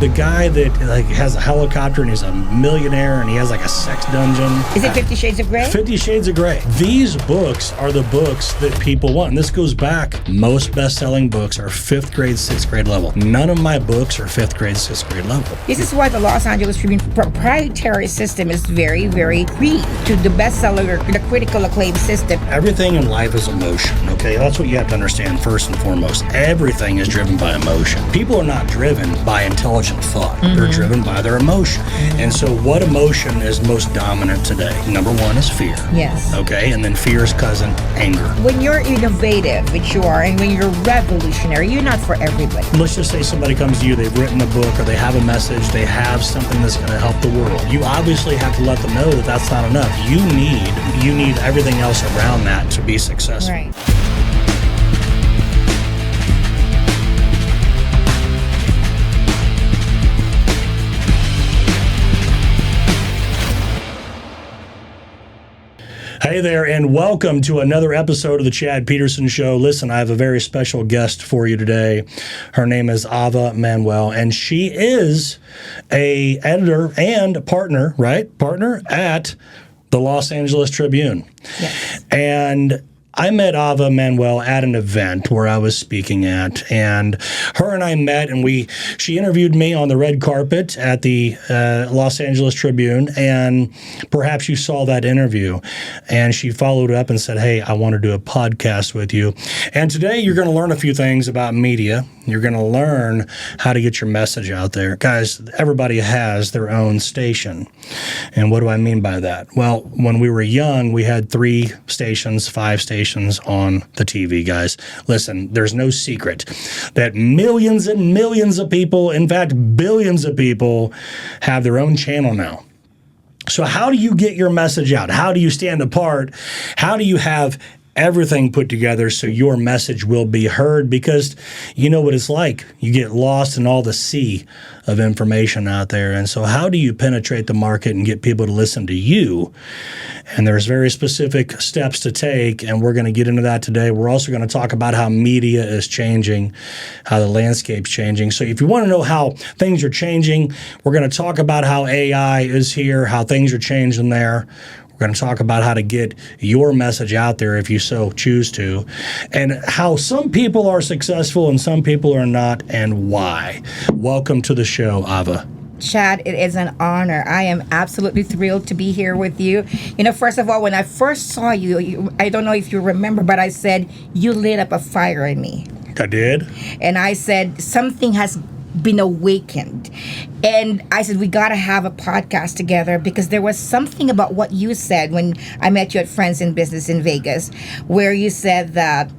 The guy that like has a helicopter and he's a millionaire and he has like a sex dungeon. Is it 50 Shades of Grey? 50 Shades of Grey. These books are the books that people want. And this goes back. Most best-selling books are 5th grade, 6th grade level. None of my books are 5th grade, 6th grade level. This is why the Los Angeles Tribune proprietary system is very, very key to the bestseller, the critical acclaim system. Everything in life is emotion, okay? That's what you have to understand first and foremost. Everything is driven by emotion. People are not driven by intelligent thought. They're driven by their emotion. And so what emotion is most dominant today? Number one is fear. Yes. Okay, and then fear's cousin, anger. When you're innovative, which you are, and when you're revolutionary, you're not for everybody. Let's just say somebody comes to you, they've written a book or they have a message, they have something that's going to help the world. You obviously have to let them know that that's not enough. You need everything else around that to be successful. Right. Hey there, and welcome to another episode of the Chad Peterson Show. Listen, I have a very special guest for you today. Her name is Ava Manuel, and she is a editor and partner at the Los Angeles Tribune. Yes. And I met Ava Manuel at an event where I was speaking at, and her and I met, and she interviewed me on the red carpet at the Los Angeles Tribune, and perhaps you saw that interview, and she followed up and said, hey, I want to do a podcast with you. And today you're going to learn a few things about media. You're going to learn how to get your message out there. Guys, everybody has their own station. And what do I mean by that? Well, when we were young, we had 3 stations, 5 stations on the TV, guys. Listen, there's no secret that millions and millions of people, in fact, billions of people, have their own channel now. So how do you get your message out? How do you stand apart? How do you have everything put together so your message will be heard? Because you know what it's like. You get lost in all the sea of information out there. And so how do you penetrate the market and get people to listen to you? And there's very specific steps to take, and we're going to get into that today. We're also going to talk about how media is changing, how the landscape's changing. So if you want to know how things are changing, we're going to talk about how AI is here, how things are changing there. We're going to talk about how to get your message out there if you so choose to, and how some people are successful and some people are not, and why. Welcome to the show, Ava. Chad, it is an honor. I am absolutely thrilled to be here with you. You know, first of all, when I first saw you, I don't know if you remember, but I said, you lit up a fire in me. I did? And I said, something has been awakened. And I said, we got to have a podcast together, because there was something about what you said when I met you at Friends in Business in Vegas, where you said that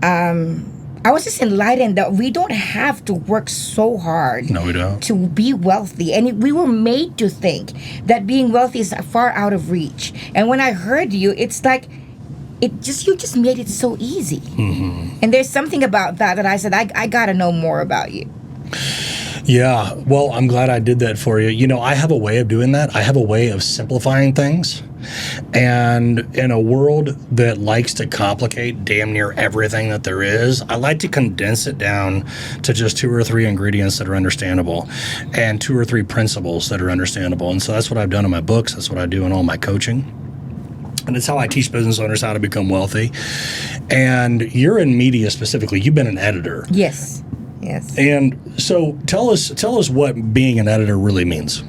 I was just enlightened that we don't have to work so hard. No, we don't. To be wealthy. And we were made to think that being wealthy is far out of reach. And when I heard you, it's like, you just made it so easy. Mm-hmm. And there's something about that I said, I got to know more about you. Yeah, well, I'm glad I did that for you. You know, I have a way of doing that. I have a way of simplifying things. And in a world that likes to complicate damn near everything that there is, I like to condense it down to just 2 or 3 ingredients that are understandable and 2 or 3 principles that are understandable. And so that's what I've done in my books. That's what I do in all my coaching. And it's how I teach business owners how to become wealthy. And you're in media specifically. You've been an editor. Yes. Yes. And so tell us what being an editor really means.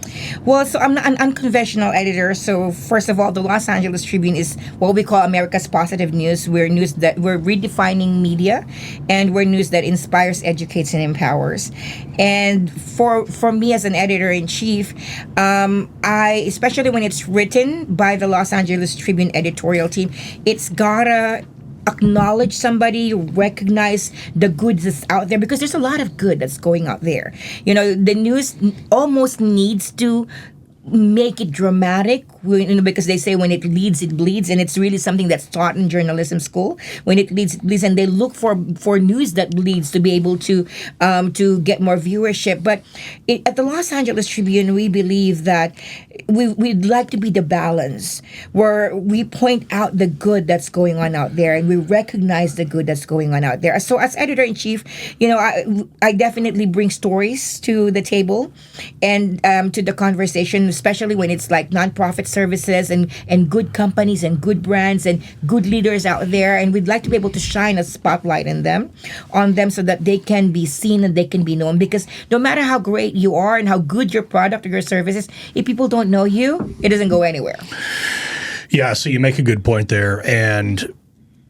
Well, so I'm an unconventional editor. So first of all, the Los Angeles Tribune is what we call America's positive news. We're redefining media, and we're news that inspires, educates, and empowers. And for me as an editor-in-chief, I, especially when it's written by the Los Angeles Tribune editorial team, it's gotta acknowledge somebody, recognize the good that's out there, because there's a lot of good that's going out there. You know, the news almost needs to make it dramatic because they say when it leads, it bleeds, and it's really something that's taught in journalism school. When it leads, it bleeds, and they look for news that leads to be able to get more viewership. But at the Los Angeles Tribune, we believe that we'd like to be the balance where we point out the good that's going on out there, and we recognize the good that's going on out there. So as editor-in-chief, I definitely bring stories to the table and to the conversation, especially when it's like nonprofit services and good companies and good brands and good leaders out there. And we'd like to be able to shine a spotlight on them so that they can be seen and they can be known. Because no matter how great you are and how good your product or your service is, if people don't know you, it doesn't go anywhere. Yeah, so you make a good point there, and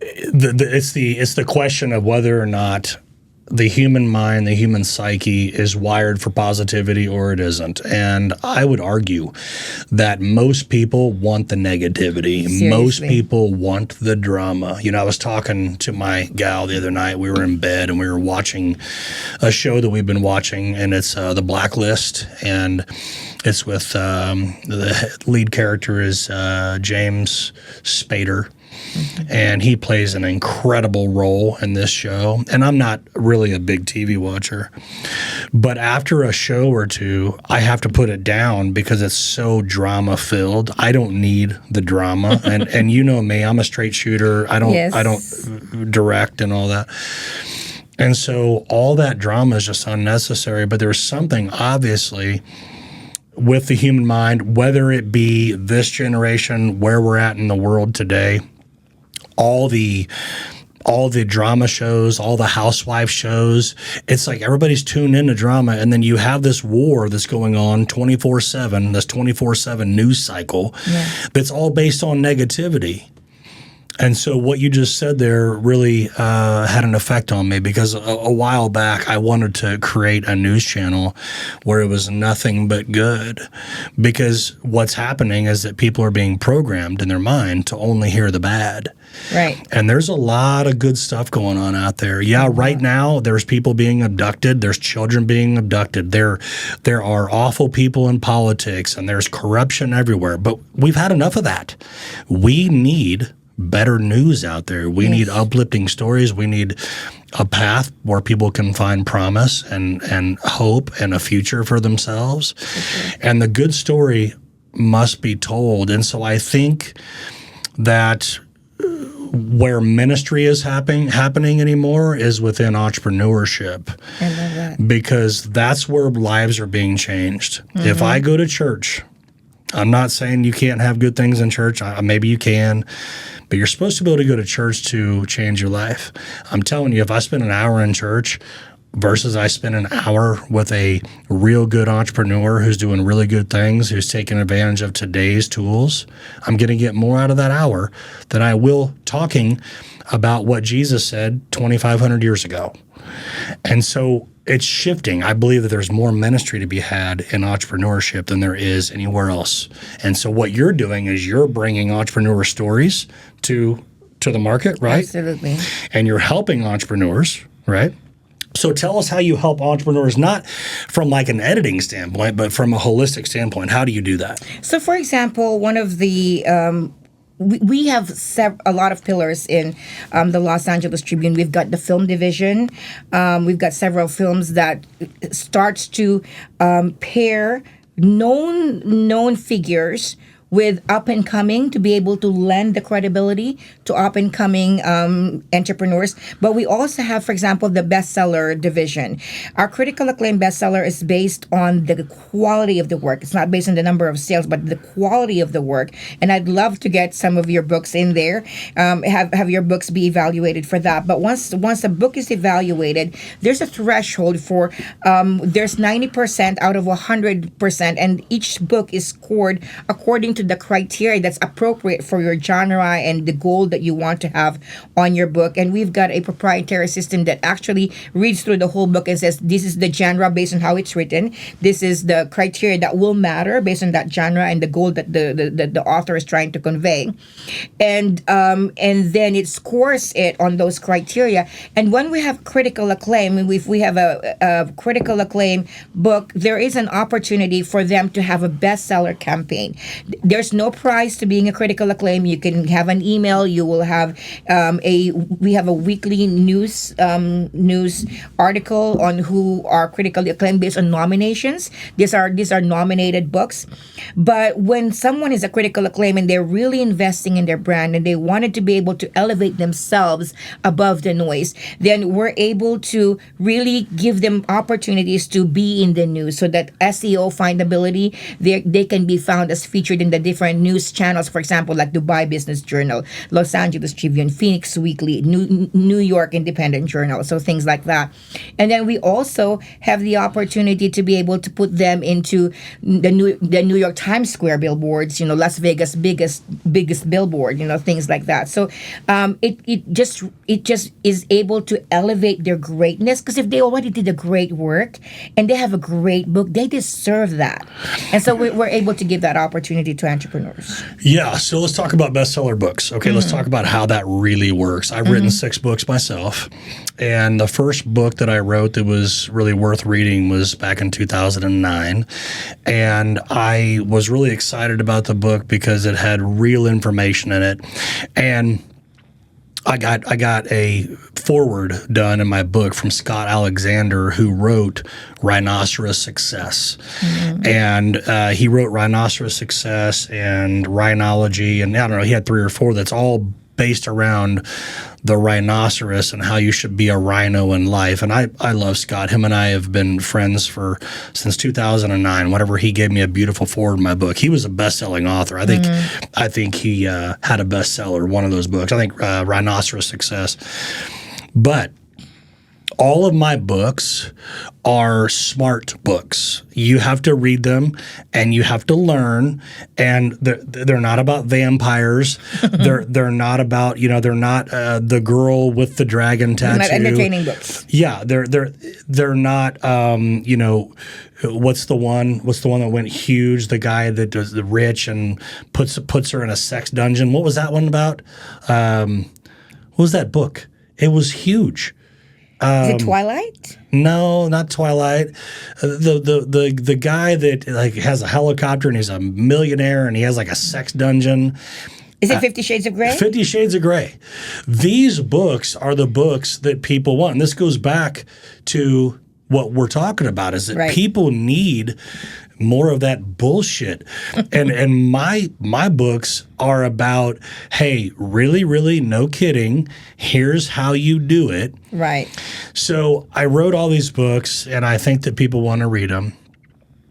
it's the question of whether or not the human mind, the human psyche is wired for positivity or it isn't. And I would argue that most people want the negativity. Seriously. Most people want the drama. I was talking to my gal the other night. We were in bed and we were watching a show that we've been watching, and it's The Blacklist, and it's with the lead character is James Spader. Mm-hmm. And he plays an incredible role in this show. And I'm not really a big TV watcher, but after a show or two, I have to put it down because it's so drama filled. I don't need the drama. and you know me, I'm a straight shooter. I don't direct and all that. And so all that drama is just unnecessary. But there's something obviously with the human mind, whether it be this generation, where we're at in the world today, all the drama shows, all the housewife shows, it's like everybody's tuned into drama, and then you have this war that's going on 24/7, this 24/7 news cycle that's all based on negativity. And so what you just said there really had an effect on me, because a while back I wanted to create a news channel where it was nothing but good, because what's happening is that people are being programmed in their mind to only hear the bad. Right. And there's a lot of good stuff going on out there. Yeah, right now there's people being abducted. There's children being abducted. There are awful people in politics, and there's corruption everywhere. But we've had enough of that. We need better news out there. We need uplifting stories. We need a path where people can find promise and hope and a future for themselves. Okay. And the good story must be told. And so I think that where ministry is happening anymore is within entrepreneurship. I love that. Because that's where lives are being changed. Mm-hmm. If I go to church, I'm not saying you can't have good things in church. Maybe you can. But you're supposed to be able to go to church to change your life. I'm telling you, if I spend an hour in church versus I spend an hour with a real good entrepreneur who's doing really good things, who's taking advantage of today's tools, I'm going to get more out of that hour than I will talking about what Jesus said 2,500 years ago. And so it's shifting. I believe that there's more ministry to be had in entrepreneurship than there is anywhere else. And so what you're doing is you're bringing entrepreneur stories to the market, right? Absolutely. And you're helping entrepreneurs, right? So tell us how you help entrepreneurs, not from like an editing standpoint, but from a holistic standpoint. How do you do that? So, for example, one of the we have a lot of pillars in the Los Angeles Tribune. We've got the film division. We've got several films that starts to pair known figures with up-and-coming to be able to lend the credibility to up-and-coming entrepreneurs. But we also have, for example, the bestseller division. Our critical acclaim bestseller is based on the quality of the work. It's not based on the number of sales, but the quality of the work. And I'd love to get some of your books in there, have your books be evaluated for that. But once a book is evaluated, there's a threshold for, there's 90% out of 100%, and each book is scored according to the criteria that's appropriate for your genre and the goal that you want to have on your book. And we've got a proprietary system that actually reads through the whole book and says, this is the genre based on how it's written. This is the criteria that will matter based on that genre and the goal that the author is trying to convey. And then it scores it on those criteria. And when we have critical acclaim, if we have a critical acclaim book, there is an opportunity for them to have a bestseller campaign. There's no prize to being a critical acclaim. You can have an email. You will have we have a weekly news article on who are critically acclaimed based on nominations. These are nominated books. But when someone is a critical acclaim and they're really investing in their brand and they wanted to be able to elevate themselves above the noise, then we're able to really give them opportunities to be in the news, so that SEO findability, they can be found as featured in the different news channels, for example, like Dubai Business Journal, Los Angeles Tribune, Phoenix Weekly, New York Independent Journal, so things like that. And then we also have the opportunity to be able to put them into the New York Times Square billboards, Las Vegas biggest billboard, things like that. So it just is able to elevate their greatness, because if they already did a great work and they have a great book, they deserve that. And so we're able to give that opportunity to entrepreneurs. Yeah, so let's talk about bestseller books. Okay, let's talk about how that really works. I've written 6 books myself, and the first book that I wrote that was really worth reading was back in 2009, and I was really excited about the book because it had real information in it, and I got a foreword done in my book from Scott Alexander, who wrote Rhinoceros Success. And he wrote Rhinoceros Success and Rhinology, and I don't know, he had 3 or 4 that's all based around the rhinoceros and how you should be a rhino in life. And I love Scott. Him and I have been friends since 2009. Whenever he gave me a beautiful foreword in my book, he was a best-selling author. I think he had a bestseller, one of those books. I think Rhinoceros Success. But all of my books are smart books. You have to read them and you have to learn. And they're not about vampires. they're not about, they're not the girl with the dragon tattoo. They're not entertaining books. Yeah, they're not. What's the one that went huge? The guy that does the rich and puts her in a sex dungeon. What was that one about? What was that book? It was huge. Is it Twilight? No, not Twilight. The guy that like has a helicopter and he's a millionaire and he has like a sex dungeon. Is it 50 Shades of Grey? 50 Shades of Grey. These books are the books that people want. And this goes back to what we're talking about, is that people need more of that bullshit. and my books are about, hey, really, really, no kidding, here's how you do it. Right. So I wrote all these books, and I think that people want to read them.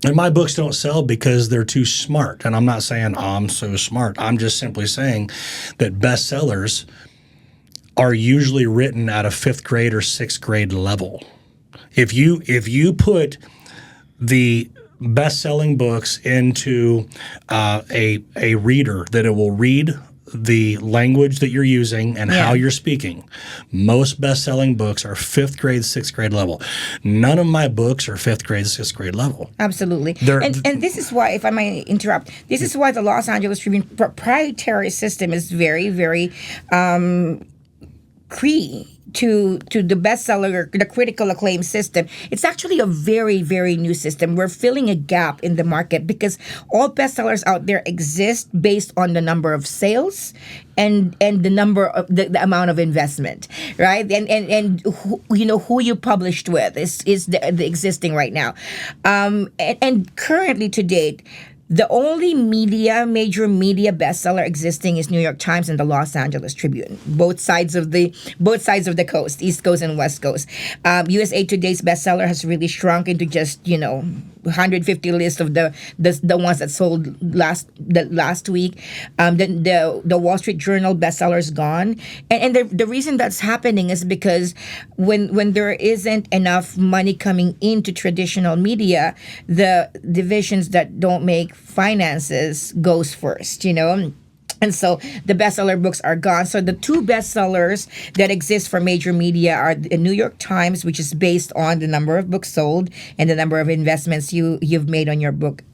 And my books don't sell because they're too smart. And I'm not saying, I'm so smart. I'm just simply saying that bestsellers are usually written at a 5th grade or 6th grade level. If you put the best-selling books into a reader, that it will read the language that you're using and how you're speaking. Most best-selling books are 5th grade, 6th grade level. None of my books are 5th grade, 6th grade level. Absolutely. And this is why, if I might interrupt, this is why the Los Angeles Tribune proprietary system is very, very key to the bestseller, the critical acclaim system. It's actually a very, very new system. We're filling a gap in the market because all bestsellers out there exist based on the number of sales and the number of the amount of investment, right? And who you published with is the existing right now, and currently to date. The only major media bestseller existing is New York Times and the Los Angeles Tribune, both sides of the coast, East Coast and West Coast. USA Today's bestseller has really shrunk into just 150 list of the ones that sold last week. The Wall Street Journal bestseller is gone, and the reason that's happening is because when there isn't enough money coming into traditional media, the divisions that don't make finances goes first, and so the bestseller books are gone. So the 2 bestsellers that exist for major media are the New York Times, which is based on the number of books sold and the number of investments you've made on your book,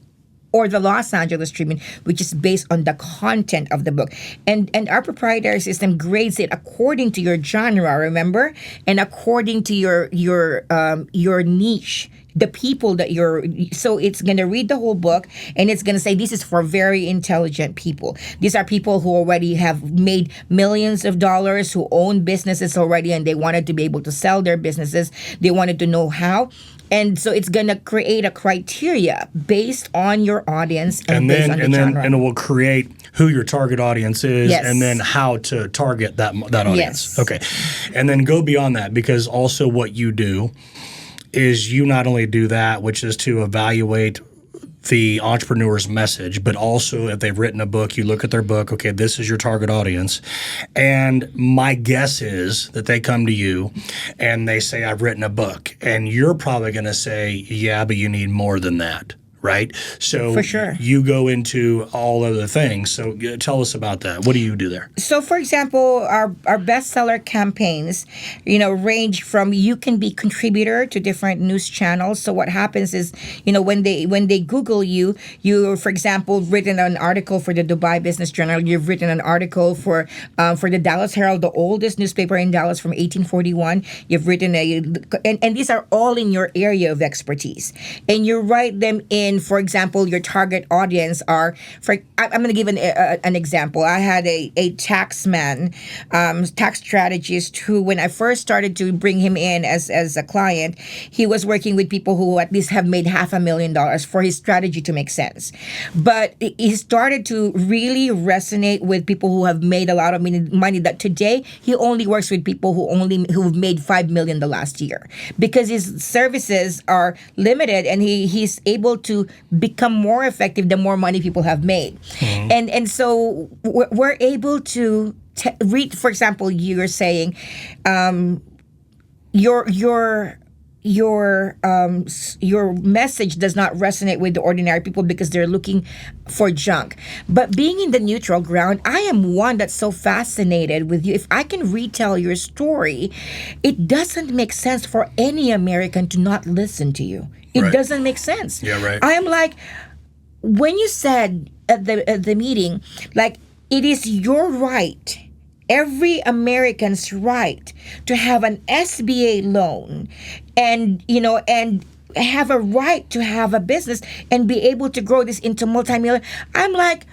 or the Los Angeles Tribune, which is based on the content of the book. And our proprietary system grades it according to your genre, remember? And according to your niche. the people that so it's going to read the whole book, and it's going to say this is for very intelligent people. These are people who already have made millions of dollars, who own businesses already, and they wanted to be able to sell their businesses. They wanted to know how. And so it's going to create a criteria based on your audience and based on the genre. And it will create who your target audience is, Yes. and then how to target that audience. Yes. Okay. And then go beyond that, because also what you do is you not only do that, which is to evaluate the entrepreneur's message, but also if they've written a book, you look at their book, okay, this is your target audience. And my guess is that they come to you and they say, I've written a book. And you're probably going to say, yeah, but you need more than that. Right? So For sure. you go into all other things. So tell us about that. What do you do there? So, for example, our bestseller campaigns, range from you can be contributor to different news channels. So what happens is, when they Google you, for example, written an article for the Dubai Business Journal. You've written an article for the Dallas Herald, the oldest newspaper in Dallas from 1841. You've written and these are all in your area of expertise, and you write them in. For example, your target audience I'm going to give an example. I had a tax strategist who, when I first started to bring him in as a client, he was working with people who at least have made $500,000 for his strategy to make sense. But he started to really resonate with people who have made a lot of money. That today he only works with people who've made $5 million the last year, because his services are limited, and he's able to become more effective the more money people have made. Mm-hmm. And so we're able to read. For example, you're saying your message does not resonate with the ordinary people because they're looking for junk. But being in the neutral ground, I am one that's so fascinated with you. If I can retell your story, it doesn't make sense for any American to not listen to you. It Right. doesn't make sense. Yeah, right. I am like, when you said at the meeting, like, it is your right, every American's right, to have an SBA loan, and have a right to have a business and be able to grow this into multi-million. I'm like,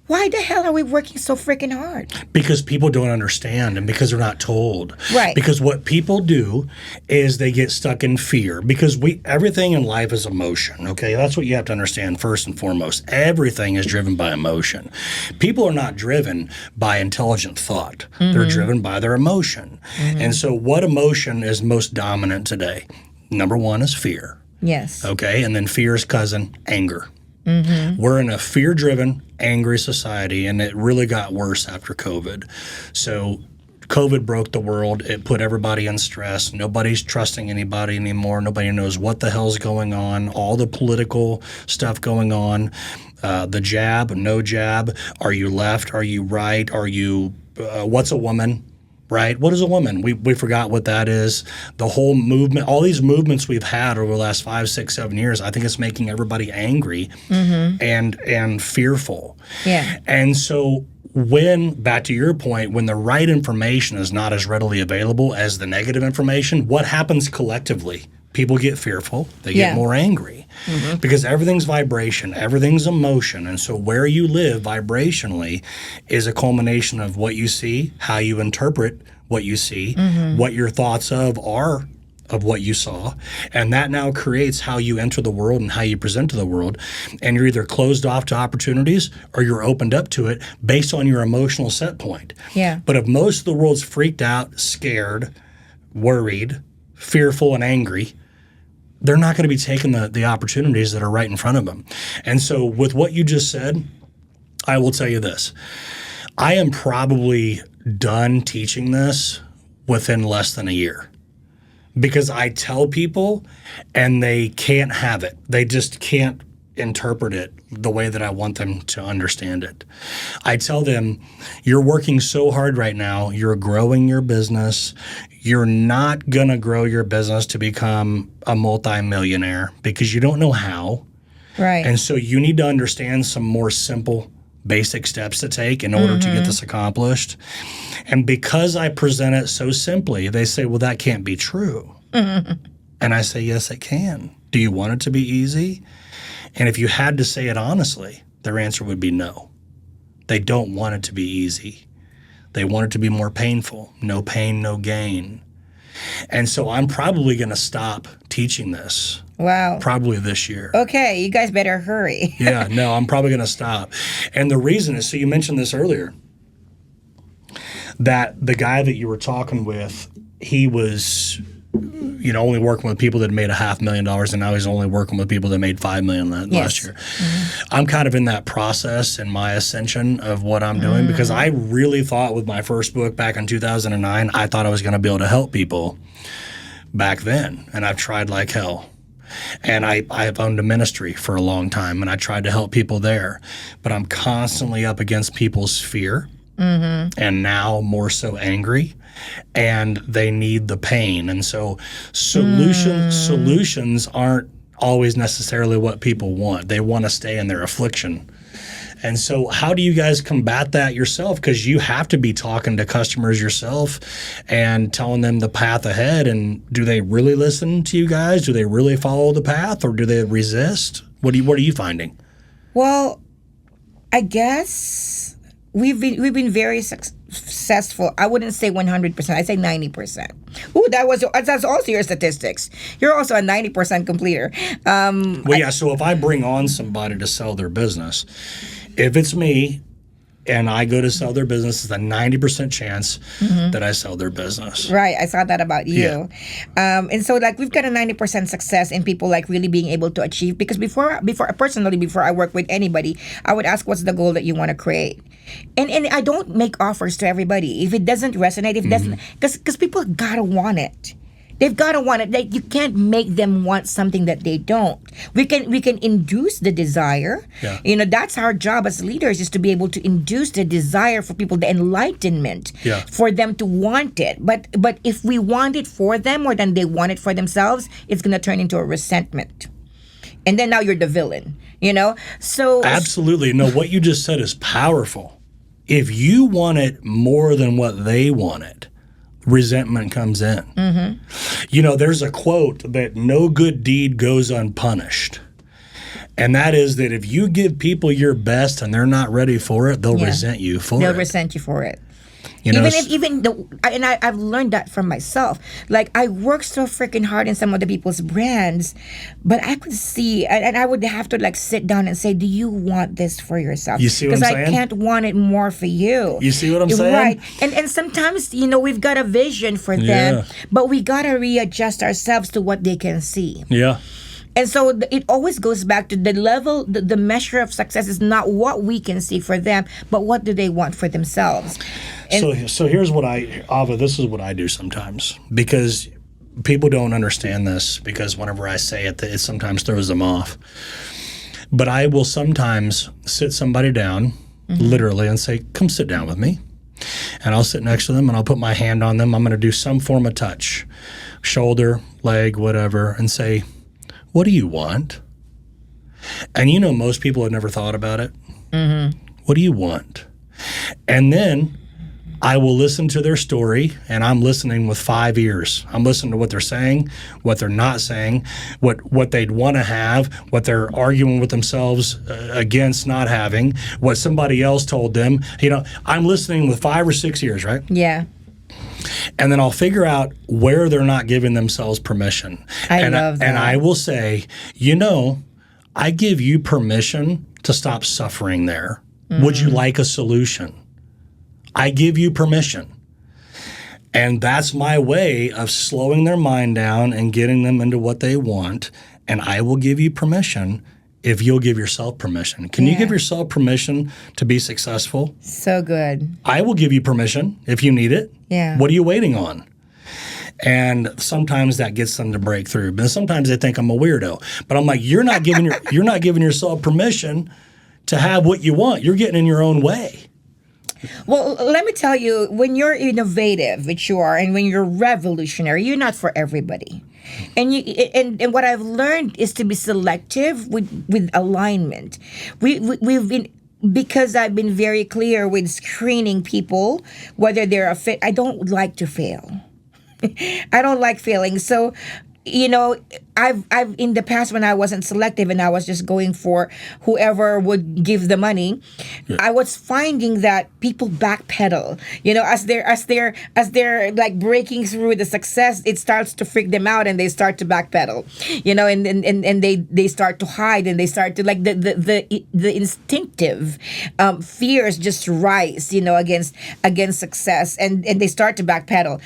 why the hell are we working so freaking hard? Because people don't understand, and because they're not told. Right. Because what people do is they get stuck in fear, because everything in life is emotion, okay? That's what you have to understand first and foremost. Everything is driven by emotion. People are not driven by intelligent thought. Mm-hmm. They're driven by their emotion. Mm-hmm. And so what emotion is most dominant today? Number one is fear. Yes. Okay? And then fear's cousin, anger. Mm-hmm. We're in a fear-driven, angry society, and it really got worse after COVID. So COVID broke the world. It put everybody in stress. Nobody's trusting anybody anymore. Nobody knows what the hell's going on. All the political stuff going on. The jab, no jab. Are you left? Are you right? Are you what's a woman? Right? What is a woman? We forgot what that is. The whole movement, all these movements we've had over the last 5, 6, 7 years, I think it's making everybody angry and fearful. Yeah. And so back to your point, when the right information is not as readily available as the negative information, what happens collectively? People get fearful. They get more angry because everything's vibration, everything's emotion. And so where you live vibrationally is a culmination of what you see, how you interpret what you see, what your thoughts are of what you saw. And that now creates how you enter the world and how you present to the world. And you're either closed off to opportunities or you're opened up to it based on your emotional set point. Yeah. But if most of the world's freaked out, scared, worried, fearful, and angry, they're not going to be taking the opportunities that are right in front of them. And so with what you just said, I will tell you this. I am probably done teaching this within less than a year, because I tell people and they can't have it. They just can't interpret it the way that I want them to understand it. I tell them, you're working so hard right now. You're growing your business. You're not going to grow your business to become a multimillionaire because you don't know how. Right. And so you need to understand some more simple, basic steps to take in order to get this accomplished. And because I present it so simply, they say, well, that can't be true. And I say, yes, it can. Do you want it to be easy? And if you had to say it honestly, their answer would be no. They don't want it to be easy. They want it to be more painful. No pain, no gain. And so I'm probably going to stop teaching this. Wow. Probably this year. Okay, you guys better hurry. Yeah, no, I'm probably going to stop. And the reason is, so you mentioned this earlier, that the guy that you were talking with, he was, only working with people that made $500,000, and now he's only working with people that made $5 million last year. Mm-hmm. I'm kind of in that process in my ascension of what I'm doing, because I really thought with my first book back in 2009, I thought I was going to be able to help people back then, and I've tried like hell. And I have owned a ministry for a long time, and I tried to help people there, but I'm constantly up against people's fear. Mm-hmm. And now more so angry, and they need the pain. And so solutions aren't always necessarily what people want. They want to stay in their affliction. And so how do you guys combat that yourself? Because you have to be talking to customers yourself and telling them the path ahead. And do they really listen to you guys? Do they really follow the path, or do they resist? What are you finding? Well, I guess we've been very successful. I wouldn't say 100%. I'd say 90%. Ooh, that's also your statistics. You're also a 90% completer. So if I bring on somebody to sell their business, if it's me and I go to sell their business, it's a 90% chance that I sell their business. Right. I saw that about you. Yeah. And so we've got a 90% success in people really being able to achieve, because before I work with anybody, I would ask, what's the goal that you want to create? And I don't make offers to everybody. If it doesn't resonate, because people gotta want it. They've got to want it. You can't make them want something that they don't. We can induce the desire. Yeah. That's our job as leaders, is to be able to induce the desire for people, the enlightenment, for them to want it. But if we want it for them more than they want it for themselves, it's going to turn into a resentment. And then now you're the villain, So absolutely. No, what you just said is powerful. If you want it more than what they want it, resentment comes in. Mm-hmm. There's a quote that no good deed goes unpunished. And that is that if you give people your best and they're not ready for it, they'll resent you for it. They'll resent you for it. I've learned that from myself. I work so freaking hard in some other people's brands, but I could see, and I would have to sit down and say, do you want this for yourself? You see what I'm saying? Because I can't want it more for you. You see what I'm saying? Right. And sometimes, we've got a vision for them, but we got to readjust ourselves to what they can see. Yeah. And so it always goes back to the level, the measure of success is not what we can see for them, but what do they want for themselves. And so here's what Ava, this is what I do sometimes, because people don't understand this, because whenever I say it, it sometimes throws them off. But I will sometimes sit somebody down, literally, and say, come sit down with me. And I'll sit next to them and I'll put my hand on them. I'm going to do some form of touch, shoulder, leg, whatever, and say, what do you want? And most people have never thought about it. Mm-hmm. What do you want? And then I will listen to their story, and I'm listening with 5 ears. I'm listening to what they're saying, what they're not saying, what they'd want to have, what they're arguing with themselves against not having, what somebody else told them. I'm listening with 5 or 6 ears, right? Yeah. And then I'll figure out where they're not giving themselves permission. I love that. And I will say, I give you permission to stop suffering there. Would you like a solution? I give you permission. And that's my way of slowing their mind down and getting them into what they want. And I will give you permission if you'll give yourself permission. Can you give yourself permission to be successful? So good. I will give you permission if you need it. Yeah. What are you waiting on? And sometimes that gets them to break through. But sometimes they think I'm a weirdo. But I'm like, you're not giving yourself permission to have what you want. You're getting in your own way. Well, let me tell you, when you're innovative, which you are, and when you're revolutionary, you're not for everybody. And what I've learned is to be selective with alignment. We've been, because I've been very clear with screening people, whether they're a fit. I don't like to fail. I don't like failing. So, I've in the past when I wasn't selective and I was just going for whoever would give the money, I was finding that people backpedal. As they're like breaking through the success, it starts to freak them out and they start to backpedal. And they start to hide and they start to like the instinctive fears just rise, against success, and they start to backpedal.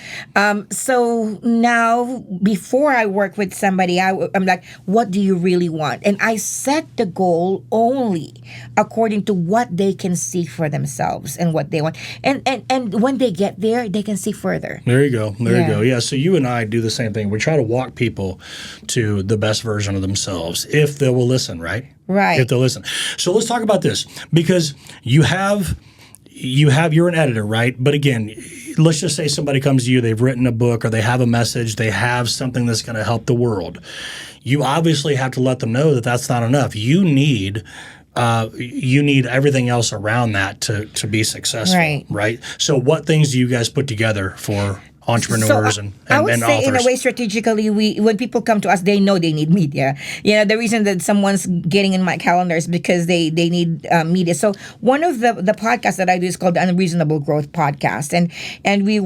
So now, before I work with somebody, I'm like, what do you really want? And I set the goal only according to what they can see for themselves and what they want. And when they get there, they can see further. There you go. There you go. Yeah. So you and I do the same thing. We try to walk people to the best version of themselves if they will listen, right? Right. If they'll listen. So let's talk about this, because you're an editor, right? But again, let's just say somebody comes to you, they've written a book or they have a message, they have something that's going to help the world. You obviously have to let them know that that's not enough. You need everything else around that to be successful, right? So what things do you guys put together for entrepreneurs and authors? I would say, in a way, strategically, when people come to us, they know they need media. The reason that someone's getting in my calendar is because they need media. So one of the podcasts that I do is called the Unreasonable Growth Podcast, and we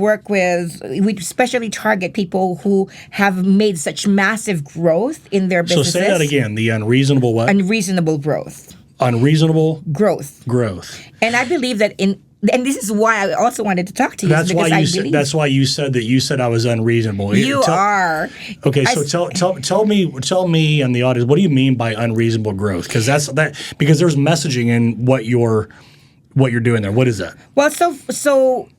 especially target people who have made such massive growth in their businesses. So say that again. The unreasonable what? Unreasonable growth. Unreasonable growth. And I believe that and this is why I also wanted to talk to you. That's why you said I was unreasonable. You are. Okay, so tell me and the audience, what do you mean by unreasonable growth? Because because there's messaging in what you're doing there. What is that? Well, so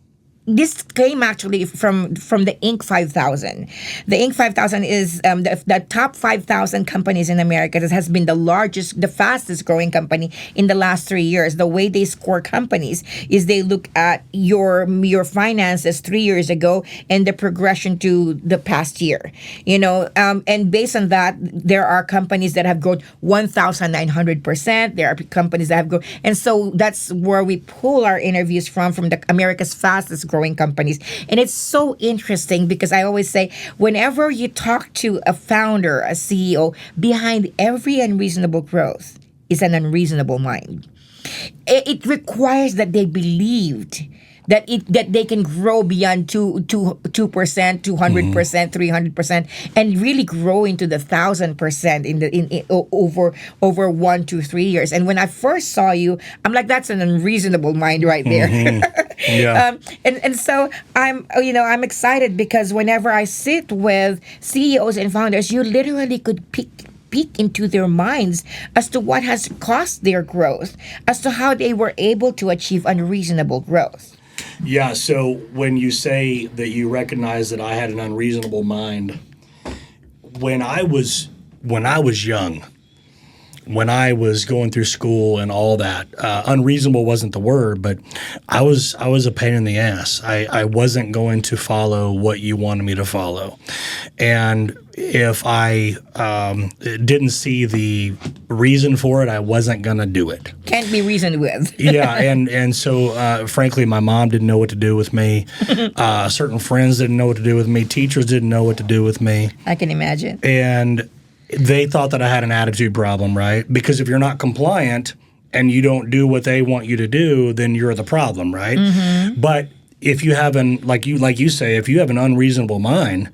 this came actually from the Inc. 5000. The Inc. 5000 is the top 5,000 companies in America. This has been the fastest growing company in the last 3 years. The way they score companies is they look at your finances 3 years ago and the progression to the past year. And based on that, there are companies that have grown 1,900%. There are companies that have grown, and so that's where we pull our interviews from the America's fastest growing companies. And it's so interesting because I always say, whenever you talk to a founder, a CEO, behind every unreasonable growth is an unreasonable mind. It requires that they believed that they can grow beyond 2%, 200%, 300%, and really grow into the 1,000% over 1 to 3 years. And when I first saw you, I'm like, that's an unreasonable mind right there. Mm-hmm. Yeah. And so I'm excited because whenever I sit with CEOs and founders, you literally could peek into their minds as to what has caused their growth, as to how they were able to achieve unreasonable growth. Yeah, so when you say that you recognize that I had an unreasonable mind, when I was young, when I was going through school and all that, unreasonable wasn't the word, but I was a pain in the ass. I wasn't going to follow what you wanted me to follow. And if I didn't see the reason for it, I wasn't going to do it. Can't be reasoned with. Yeah, and so frankly, my mom didn't know what to do with me. Certain friends didn't know what to do with me. Teachers didn't know what to do with me. I can imagine. And they thought that I had an attitude problem, right? Because if you're not compliant and you don't do what they want you to do, then you're the problem, right? Mm-hmm. But if you have like you say, if you have an unreasonable mind,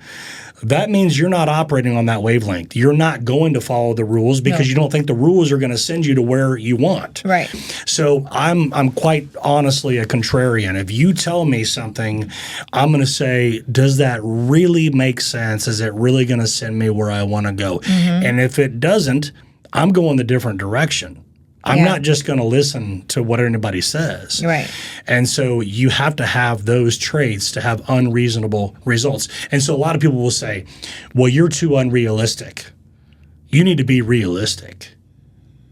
that means you're not operating on that wavelength. You're not going to follow the rules because you don't think the rules are going to send you to where you want. Right. So I'm quite honestly a contrarian. If you tell me something, I'm going to say, does that really make sense? Is it really going to send me where I want to go? Mm-hmm. And if it doesn't, I'm going the different direction. I'm not just going to listen to what anybody says. Right. And so you have to have those traits to have unreasonable results. And so a lot of people will say, well, you're too unrealistic. You need to be realistic.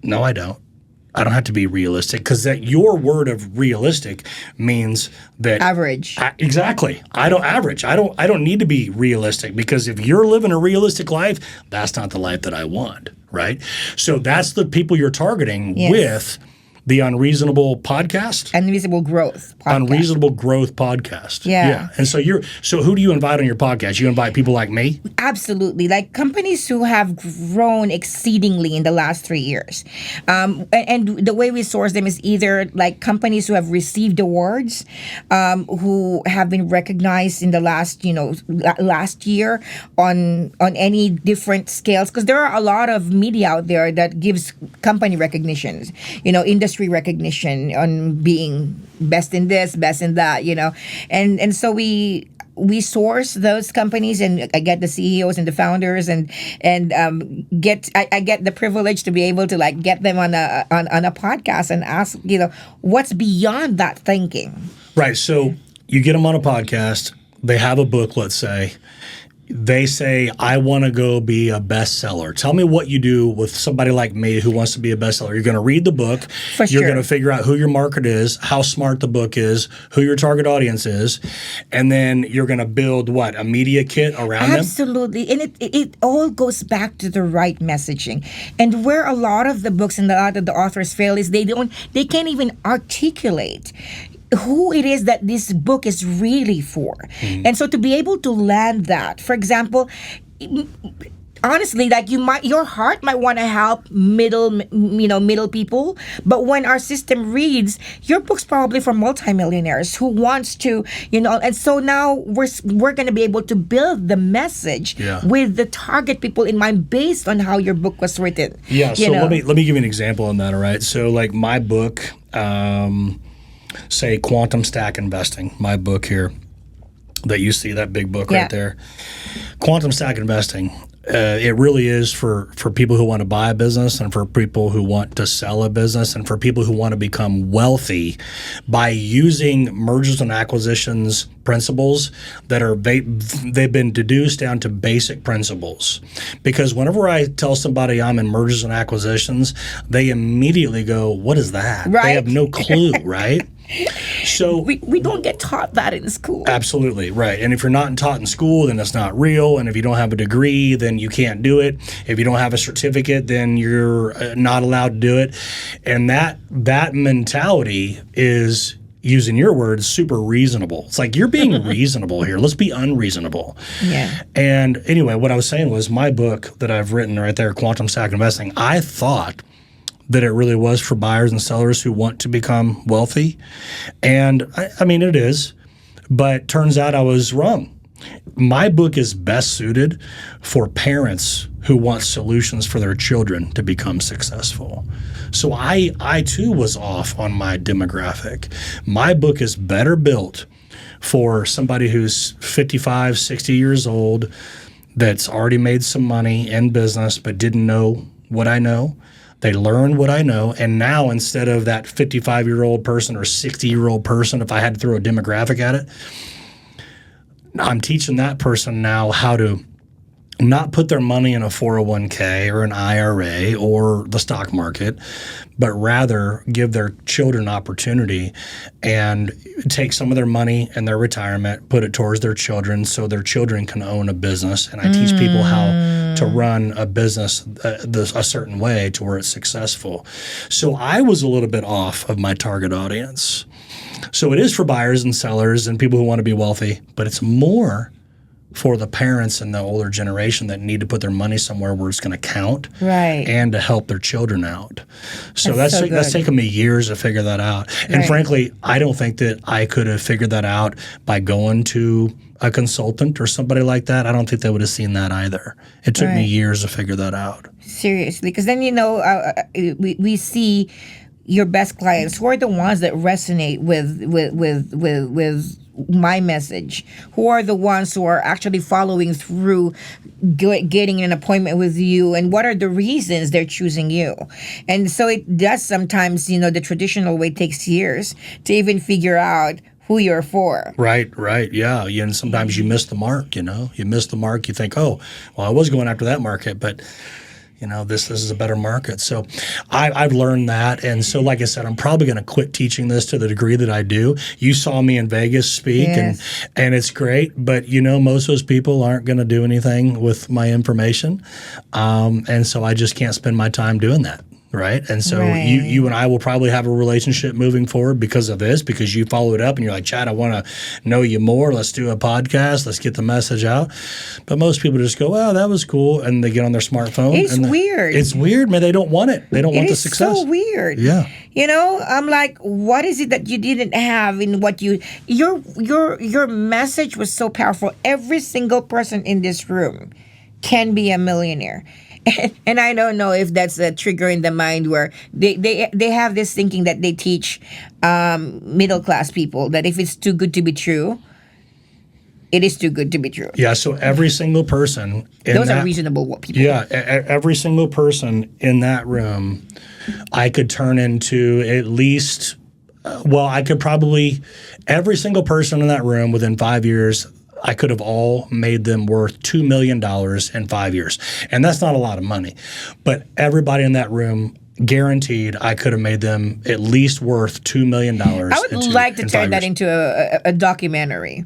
No, I don't. I don't have to be realistic because that your word of realistic means that average. Exactly. I don't need to be realistic because if you're living a realistic life, that's not the life that I want, right? So that's the people you're targeting with The Unreasonable Podcast? Unreasonable Growth Podcast. Unreasonable Growth Podcast. Yeah. And so who do you invite on your podcast? You invite people like me? Absolutely. Like companies who have grown exceedingly in the last 3 years. And the way we source them is either like companies who have received awards, who have been recognized in the last, last year on any different scales. Because there are a lot of media out there that gives company recognitions, industry recognition on being best in this, best in that, and so we source those companies, and I get the CEOs and the founders, and I get the privilege to be able to like get them on a podcast and ask what's beyond that thinking. Right. So you get them on a podcast. They have a book, let's say. They say, I want to go be a bestseller. Tell me what you do with somebody like me who wants to be a bestseller. You're going to read the book. For sure. You're going to figure out who your market is, how smart the book is, who your target audience is, and then you're going to build what? A media kit around them? Absolutely. And it all goes back to the right messaging. And where a lot of the books and a lot of the authors fail is they can't even articulate who it is that this book is really for. And so to be able to land that, for example, honestly, like your heart might want to help middle people, but when our system reads, your book's probably for multimillionaires who wants to, and so now we're going to be able to build the message with the target people in mind based on how your book was written. Yeah. So let me give you an example on that. All right. So like my book, say Quantum Stack Investing, my book here that you see, that big book right there. Quantum Stack Investing, it really is for people who want to buy a business and for people who want to sell a business and for people who want to become wealthy by using mergers and acquisitions principles that are they've been deduced down to basic principles. Because whenever I tell somebody I'm in mergers and acquisitions, they immediately go, what is that? Right. They have no clue, right? So we don't get taught that in school. Absolutely, right. And if you're not taught in school, then it's not real. And if you don't have a degree, then you can't do it. If you don't have a certificate, then you're not allowed to do it. And that mentality is, using your words, super reasonable. It's like, you're being reasonable here. Let's be unreasonable. Yeah. And anyway, what I was saying was my book that I've written right there, Quantum Stack Investing, I thought that it really was for buyers and sellers who want to become wealthy. And I mean, it is, but turns out I was wrong. My book is best suited for parents who want solutions for their children to become successful. So I too was off on my demographic. My book is better built for somebody who's 55, 60 years old, that's already made some money in business but didn't know what I know. They learn what I know, and now instead of that 55-year-old person or 60-year-old person, if I had to throw a demographic at it, I'm teaching that person now how to not put their money in a 401k or an IRA or the stock market, but rather give their children opportunity and take some of their money and their retirement, put it towards their children so their children can own a business. And I teach people how to run a business a certain way to where it's successful. So I was a little bit off of my target audience. So it is for buyers and sellers and people who want to be wealthy, but it's more for the parents and the older generation that need to put their money somewhere where it's going to count, right, and to help their children out. So that's taken me years to figure that out. And frankly, I don't think that I could have figured that out by going to a consultant or somebody like that. I don't think they would have seen that either. It took me years to figure that out. Seriously, because then we see your best clients who are the ones that resonate with my message, who are the ones who are actually following through getting an appointment with you, and what are the reasons they're choosing you. And so it does sometimes, the traditional way takes years to even figure out who you're for. Right, yeah. And sometimes you miss the mark, you miss the mark. You think, oh, well, I was going after that market, but this is a better market. So I've learned that. And so, like I said, I'm probably going to quit teaching this to the degree that I do. You saw me in Vegas speak, and it's great. But, most of those people aren't going to do anything with my information. And so I just can't spend my time doing that. right? And so Right. you and I will probably have a relationship moving forward because of this, because you follow it up and you're like, Chad, I want to know you more. Let's do a podcast. Let's get the message out. But most people just go, wow, that was cool. And they get on their smartphone. It's weird. It's weird, man. They don't want it. They don't want the success. It's so weird. Yeah. You know, I'm like, what is it that you didn't have in what your message was so powerful. Every single person in this room can be a millionaire. And I don't know if that's a trigger in the mind where they have this thinking that they teach middle class people that if it's too good to be true, it is too good to be true. Yeah, so every single person Those are reasonable people. Yeah, every single person in that room, I could turn into at least, I could probably, every single person in that room within 5 years, I could have all made them worth $2 million in 5 years. And that's not a lot of money. But everybody in that room, guaranteed, I could have made them at least worth $2 million. I would like to turn that into a documentary.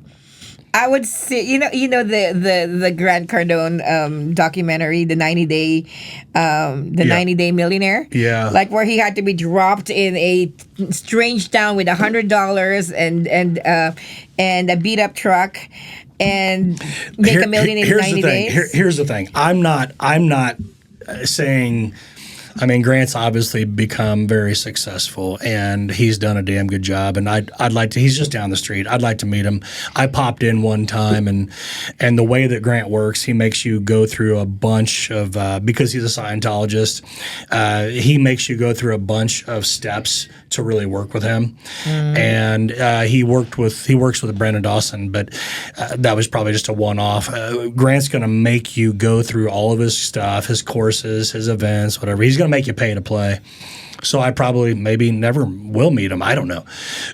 I would say, you know the Grant Cardone documentary, the 90-day 90-day millionaire. Yeah, like where he had to be dropped in a strange town with $100 and a beat up truck and make $1 million in 90 days. Here's the thing. I'm not saying. I mean, Grant's obviously become very successful, and he's done a damn good job. And I'd like to. He's just down the street. I'd like to meet him. I popped in one time, and the way that Grant works, he makes you go through a bunch of because he's a Scientologist. He makes you go through a bunch of steps to really work with him. And he works with Brandon Dawson, but that was probably just a one-off. Grant's going to make you go through all of his stuff, his courses, his events, whatever. He's going to make you pay to play. So I probably maybe never will meet him. I don't know.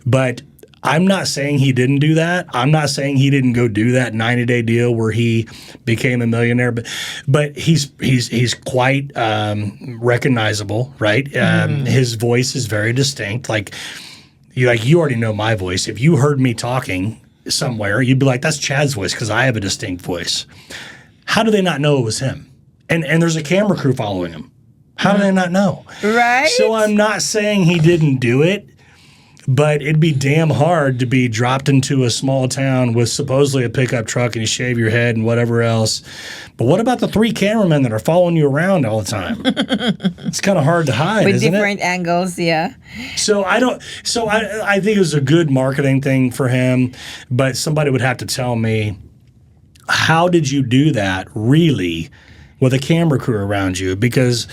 But I'm not saying he didn't do that. I'm not saying he didn't go do that 90-day deal where he became a millionaire. But he's quite recognizable, right? His voice is very distinct. Like you already know my voice. If you heard me talking somewhere, you'd be like, that's Chad's voice because I have a distinct voice. How do they not know it was him? And there's a camera crew following him. How do they not know? Right. So I'm not saying he didn't do it, but it'd be damn hard to be dropped into a small town with supposedly a pickup truck and you shave your head and whatever else. But what about the 3 cameramen that are following you around all the time? It's kind of hard to hide, with isn't different it? angles, yeah. So I think it was a good marketing thing for him, but somebody would have to tell me, how did you do that really? With a camera crew around you, because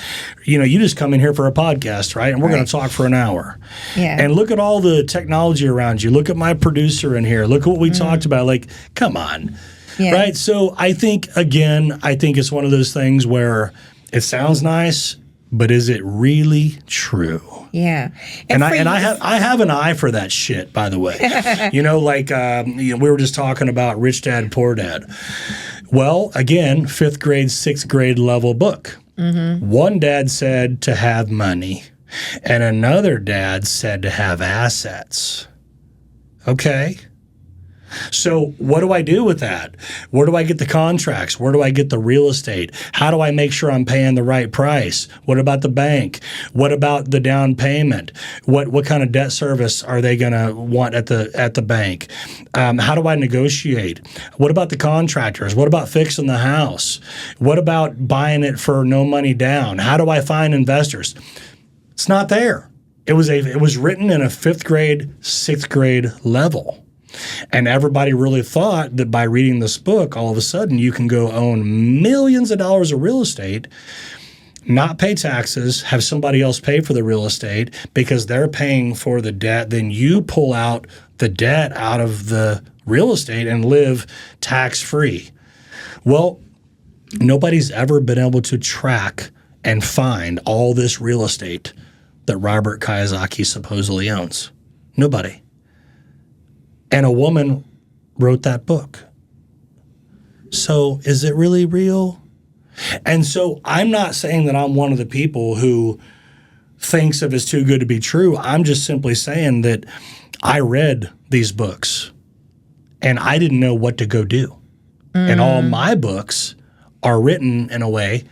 you just come in here for a podcast, right? And we're going to talk for an hour. Yeah. And look at all the technology around you. Look at my producer in here. Look at what we talked about. Like, come on. Yeah. Right? So I think it's one of those things where it sounds nice, but is it really true? Yeah. And I have an eye for that shit, by the way. We were just talking about Rich Dad, Poor Dad. Well, again, 5th grade, 6th grade level book. One dad said to have money, and another dad said to have assets. Okay. So what do I do with that? Where do I get the contracts? Where do I get the real estate? How do I make sure I'm paying the right price? What about the bank? What about the down payment? What kind of debt service are they going to want at the bank? How do I negotiate? What about the contractors? What about fixing the house? What about buying it for no money down? How do I find investors? It's not there. It was written in a 5th grade, 6th grade level. And everybody really thought that by reading this book, all of a sudden you can go own millions of dollars of real estate, not pay taxes, have somebody else pay for the real estate because they're paying for the debt. Then you pull out the debt out of the real estate and live tax-free. Well, nobody's ever been able to track and find all this real estate that Robert Kiyosaki supposedly owns. Nobody. And a woman wrote that book. So is it really real? And so I'm not saying that I'm one of the people who thinks if it's too good to be true. I'm just simply saying that I read these books and I didn't know what to go do. And all my books are written in a way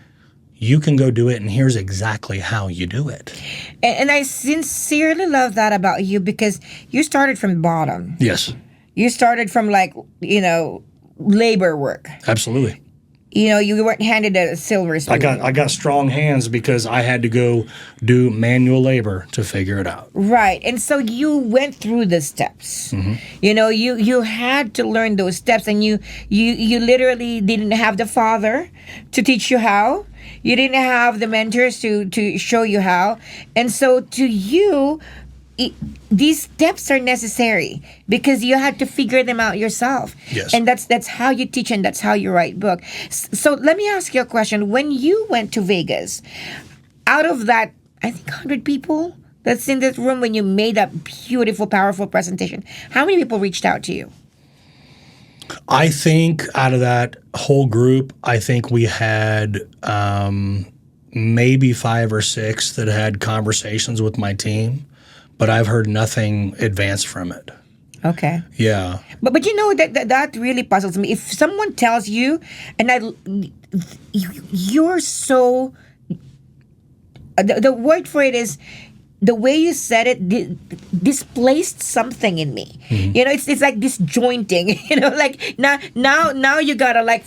You can go do it, and here's exactly how you do it. And I sincerely love that about you because you started from the bottom. Yes, You started from labor work. absolutely. You weren't handed a silver spoon. I got strong hands because I had to go do manual labor to figure it out. Right. And so you went through the steps. You had to learn those steps, and you literally didn't have the father to teach you how. You didn't have the mentors to show you how. And so to you, these steps are necessary because you had to figure them out yourself. Yes. And that's how you teach, and that's how you write book. So let me ask you a question. When you went to Vegas, out of that, I think 100 people that's in this room, when you made that beautiful, powerful presentation, how many people reached out to you? I think out of that whole group, I think we had maybe 5 or 6 that had conversations with my team, but I've heard nothing advanced from it. Okay. Yeah. But that really puzzles me. If someone tells you, and you're so, the word for it is, the way you said it displaced something in me. It's like disjointing. Like now you gotta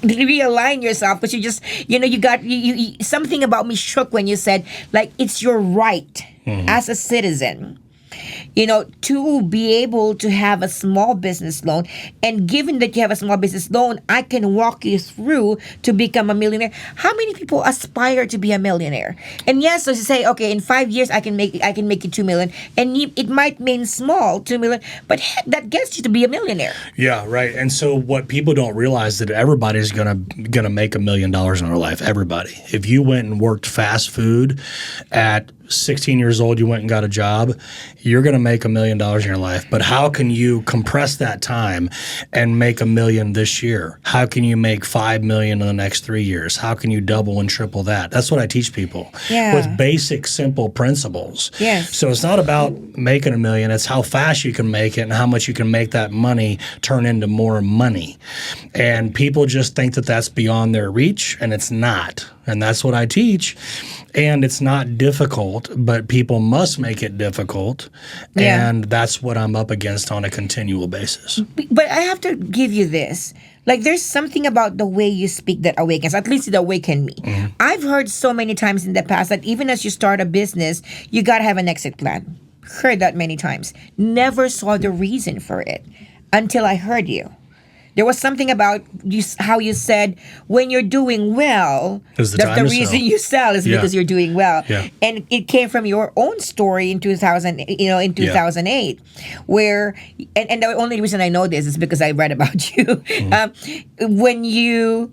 realign yourself, but you just you something about me shook when you said it's your right as a citizen to be able to have a small business loan. And given that you have a small business loan, I can walk you through to become a millionaire. How many people aspire to be a millionaire? And yes, so to say, okay, in 5 years I can make it 2 million, and it might mean small 2 million, but heck, that gets you to be a millionaire. Yeah, right. And so what people don't realize that everybody's gonna make $1 million in their life. Everybody. If you went and worked fast food at 16 years old, you went and got a job, you're going to make $1 million in your life. But how can you compress that time and make $1 million this year? How can you make $5 million in the next 3 years? How can you double and triple that? That's what I teach people with basic, simple principles. Yes. So it's not about making $1 million. It's how fast you can make it and how much you can make that money turn into more money. And people just think that that's beyond their reach, and it's not. And that's what I teach. And it's not difficult, but people must make it difficult. Yeah. And that's what I'm up against on a continual basis. But I have to give you this. There's something about the way you speak that awakens, at least it awakened me. I've heard so many times in the past that even as you start a business, you got to have an exit plan. Heard that many times. Never saw the reason for it until I heard you. There was something about how you said when you're doing well, that's the reason you sell is because you're doing well. Yeah. And it came from your own story in 2008, where and the only reason I know this is because I read about you. When you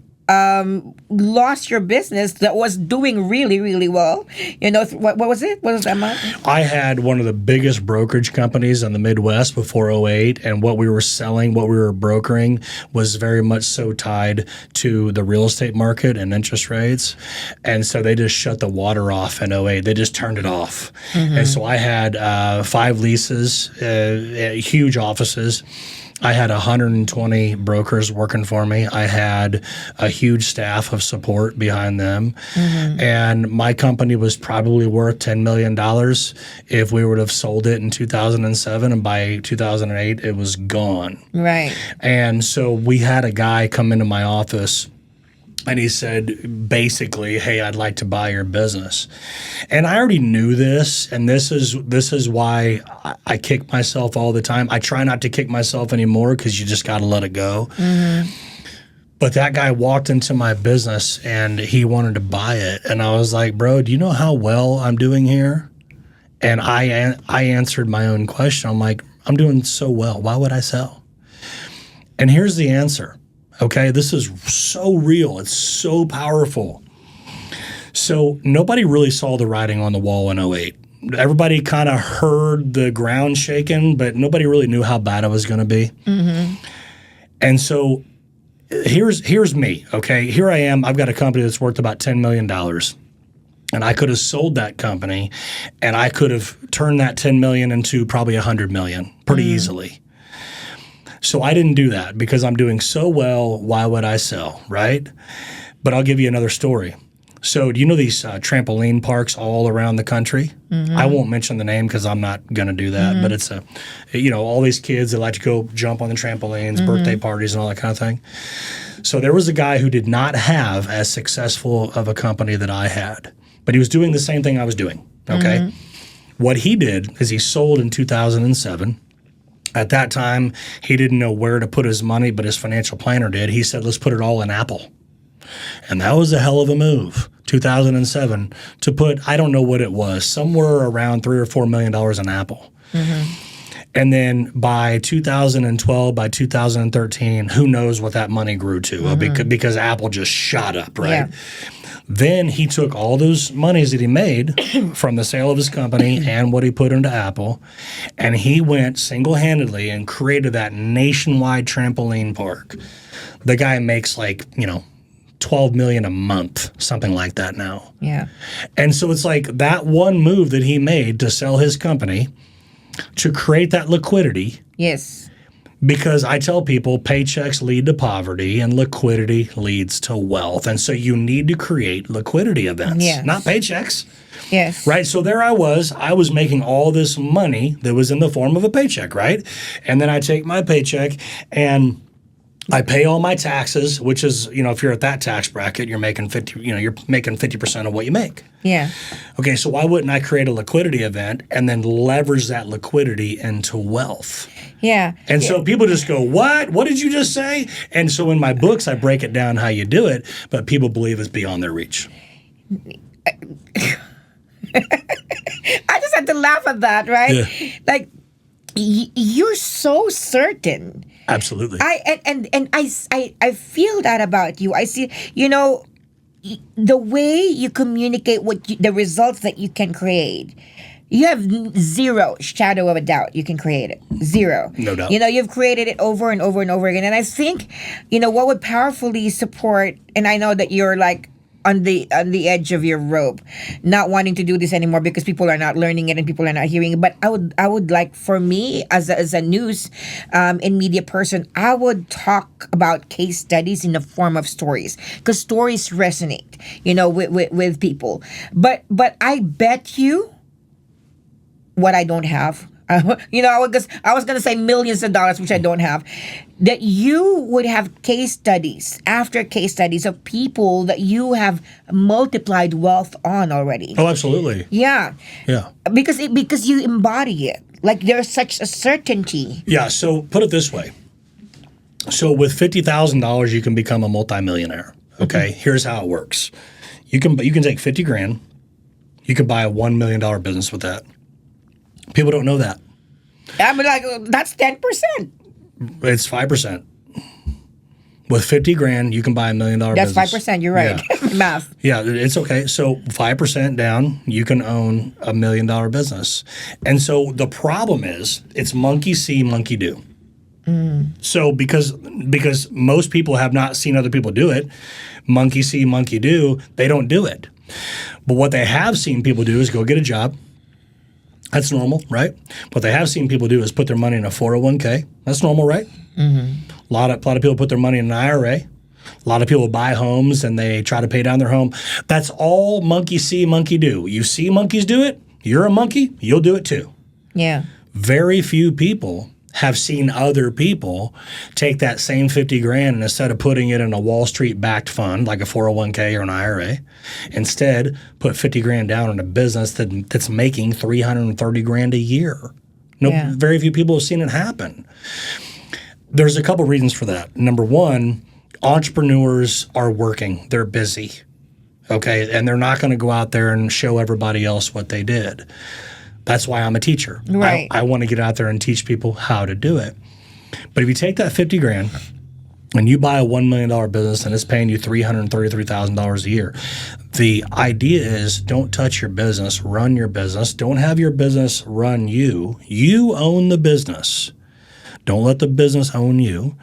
lost your business that was doing really, really well. What was it? What was that amount? I had one of the biggest brokerage companies in the Midwest before '08, and what we were selling, what we were brokering was very much so tied to the real estate market and interest rates. And so they just shut the water off in '08. They just turned it off. And so I had 5 leases, huge offices. I had 120 brokers working for me. I had a huge staff of support behind them. And my company was probably worth $10 million if we would have sold it in 2007. And by 2008, it was gone. Right. And so we had a guy come into my office, and he said, basically, hey, I'd like to buy your business. And I already knew this, and this is why I kick myself all the time. I try not to kick myself anymore because you just got to let it go. But that guy walked into my business, and he wanted to buy it. And I was like, bro, do you know how well I'm doing here? And I answered my own question. I'm like, I'm doing so well. Why would I sell? And here's the answer. Okay, this is so real. It's so powerful. So nobody really saw the writing on the wall in '08. Everybody kind of heard the ground shaking, but nobody really knew how bad it was going to be. And so here's me, okay? Here I am. I've got a company that's worth about $10 million. And I could have sold that company, and I could have turned that $10 million into probably $100 million pretty easily. So I didn't do that because I'm doing so well. Why would I sell, right? But I'll give you another story. So do you know these trampoline parks all around the country? I won't mention the name because I'm not going to do that. But it's all these kids that like to go jump on the trampolines, birthday parties, and all that kind of thing. So there was a guy who did not have as successful of a company that I had, but he was doing the same thing I was doing. Okay. What he did is he sold in 2007. At that time, he didn't know where to put his money, but his financial planner did. He said, let's put it all in Apple. And that was a hell of a move, 2007, to put, I don't know what it was, somewhere around $3 or $4 million in Apple. And then by 2012, by 2013, who knows what that money grew to because Apple just shot up, right? Yeah. Then he took all those monies that he made from the sale of his company and what he put into Apple, and he went single-handedly and created that nationwide trampoline park. The guy makes $12 million a month, something like that now. Yeah. And so it's like that one move that he made to sell his company to create that liquidity. Yes. Because I tell people paychecks lead to poverty and liquidity leads to wealth. And so you need to create liquidity events, not paychecks. Yes. Right? So there I was making all this money that was in the form of a paycheck, right? And then I take my paycheck and I pay all my taxes, which is, if you're at that tax bracket, you're making 50% of what you make. Yeah. Okay, so why wouldn't I create a liquidity event and then leverage that liquidity into wealth? Yeah. And so people just go, what? What did you just say? And so in my books, I break it down how you do it, but people believe it's beyond their reach. I just had to laugh at that, right? Yeah. Like, you're so certain. Absolutely. I feel that about you. I see, the way you communicate the results that you can create. You have zero shadow of a doubt you can create it. Zero. No doubt. You've created it over and over and over again. And I think, what would powerfully support, and I know that you're like on the edge of your rope, not wanting to do this anymore because people are not learning it and people are not hearing it. But I would like, for me as a news and media person, I would talk about case studies in the form of stories because stories resonate, with people. But I bet you what I don't have. I was going to say millions of dollars, which I don't have, that you would have case studies after case studies of people that you have multiplied wealth on already. Oh, absolutely. Yeah. Yeah. Because you embody it. Like there's such a certainty. Yeah. So put it this way. So with $50,000, you can become a multimillionaire. Okay. Here's how it works. You can take 50 grand. You can buy a $1 million business with that. People don't know that. I'm like, that's 10%. It's 5%. With 50 grand, you can buy $1 million That's business. 5%. You're right. Yeah. Math. Yeah, it's okay. So 5% down, you can own $1 million business. And so the problem is, it's monkey see, monkey do. So because most people have not seen other people do it, monkey see, monkey do, they don't do it. But what they have seen people do is go get a job. That's normal, right? What they have seen people do is put their money in a 401k. That's normal, right? A lot of people put their money in an IRA. A lot of people buy homes and they try to pay down their home. That's all monkey see, monkey do. You see monkeys do it, you're a monkey, you'll do it too. Yeah. Very few people have seen other people take that same 50 grand and instead of putting it in a Wall Street backed fund like a 401k or an IRA, instead put 50 grand down in a business that's making 330 grand a year. Very few people have seen it happen. There's a couple reasons for that. Number one, entrepreneurs are working. They're busy. Okay. And they're not going to go out there and show everybody else what they did. That's why I'm a teacher. Right. I want to get out there and teach people how to do it. But if you take that 50 grand and you buy a $1 million business and it's paying you $333,000 a year, the idea is don't touch your business, run your business. Don't have your business run you. You own the business. Don't let the business own you.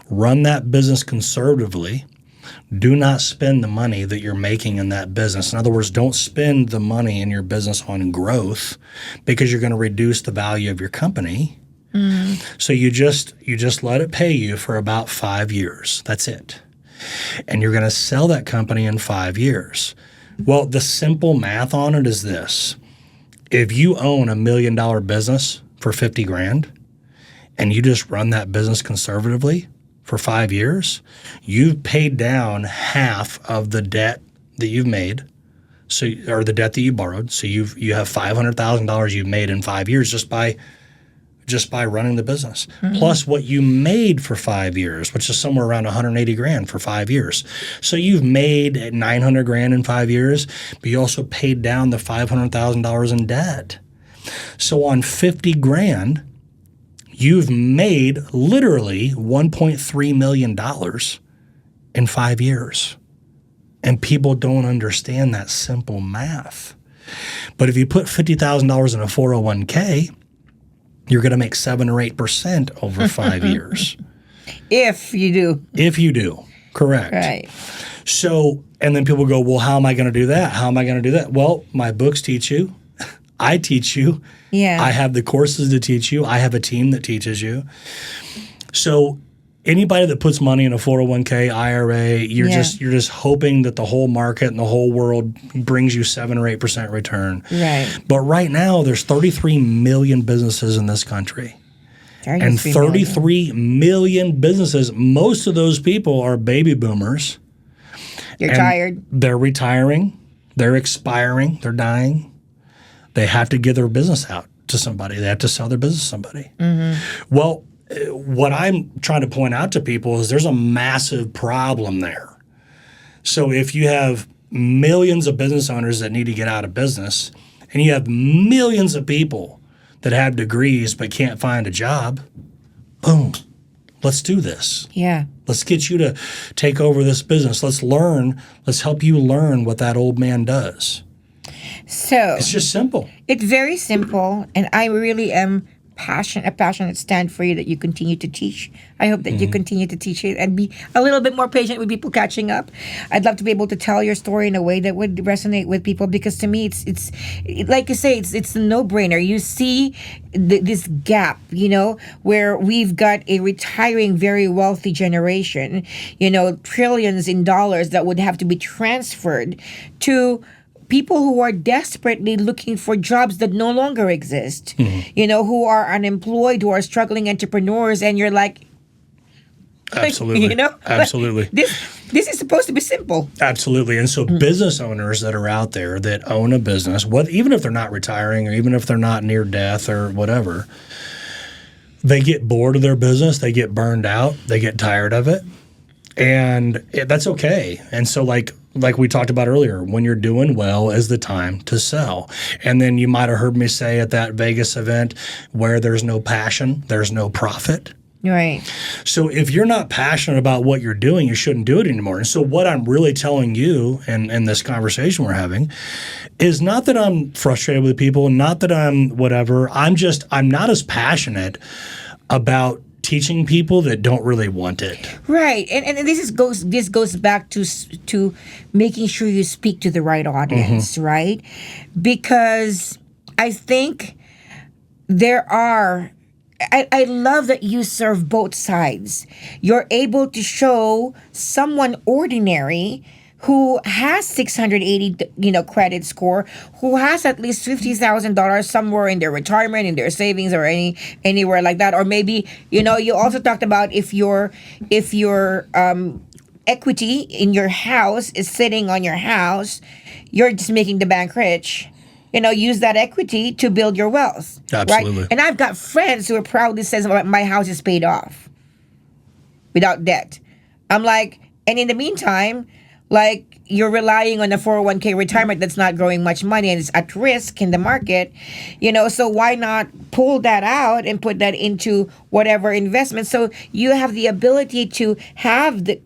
Run that business conservatively. Do not spend the money that you're making in that business. In other words, don't spend the money in your business on growth because you're going to reduce the value of your company. So you just let it pay you for about 5 years. That's it. And you're going to sell that company in 5 years. Well, the simple math on it is this. If you own $1 million business for 50 grand and you just run that business conservatively for 5 years, you've paid down half of the debt that you've made, or the debt that you borrowed. So you have $500,000 you've made in 5 years just by running the business, plus what you made for 5 years, which is somewhere around 180 grand for 5 years. So you've made 900 grand in 5 years, but you also paid down the $500,000 in debt. So on 50 grand, you've made literally $1.3 million in 5 years. And people don't understand that simple math. But if you put $50,000 in a 401k, you're going to make 7 or 8% over 5 years. If you do. If you do. Correct. Right. So, and then people go, well, how am I going to do that? How am I going to do that? Well, my books teach you. I teach you. Yeah. I have the courses to teach you. I have a team that teaches you. So anybody that puts money in a 401k, IRA, you're just hoping that the whole market and the whole world brings you 7 or 8% return. Right. But right now, there's 33 million businesses in this country. And 33 million businesses, most of those people are baby boomers. You're tired. They're retiring. They're expiring. They're dying. They have to give their business out to somebody. They have to sell their business to somebody. Mm-hmm. Well, what I'm trying to point out to people is there's a massive problem there. So if you have millions of business owners that need to get out of business, and you have millions of people that have degrees but can't find a job, boom, let's do this. Yeah. Let's get you to take over this business. Let's help you learn what that old man does. So it's just simple. It's very simple, and I really am a passionate stand for you that you continue to teach. I hope that you continue to teach it and be a little bit more patient with people catching up. I'd love to be able to tell your story in a way that would resonate with people, because to me, it's like you say, it's a no-brainer. You see this gap, where we've got a retiring, very wealthy generation, trillions in dollars that would have to be transferred to people who are desperately looking for jobs that no longer exist, who are unemployed, who are struggling entrepreneurs, and you're like, absolutely, absolutely. This is supposed to be simple. Absolutely. And so business owners that are out there that own a business, even if they're not retiring or even if they're not near death or whatever, they get bored of their business, they get burned out, they get tired of it, and that's okay. And so like we talked about earlier, when you're doing well is the time to sell. And then you might have heard me say at that Vegas event, where there's no passion, there's no profit. Right. So if you're not passionate about what you're doing, you shouldn't do it anymore. And so what I'm really telling you in this conversation we're having is not that I'm frustrated with people, not that I'm whatever. I'm not as passionate about teaching people that don't really want it. Right. And this goes back to making sure you speak to the right audience, right? Because I think I love that you serve both sides. You're able to show someone ordinary who has 680, credit score, who has at least $50,000 somewhere in their retirement, in their savings, or anywhere like that. Or maybe, you also talked about if your equity in your house is sitting on your house, you're just making the bank rich. Use that equity to build your wealth. Absolutely. Right? And I've got friends who are proudly says, my house is paid off without debt. I'm like, and in the meantime, like, you're relying on a 401k retirement that's not growing much money and it's at risk in the market, so why not pull that out and put that into whatever investment? So you have the ability to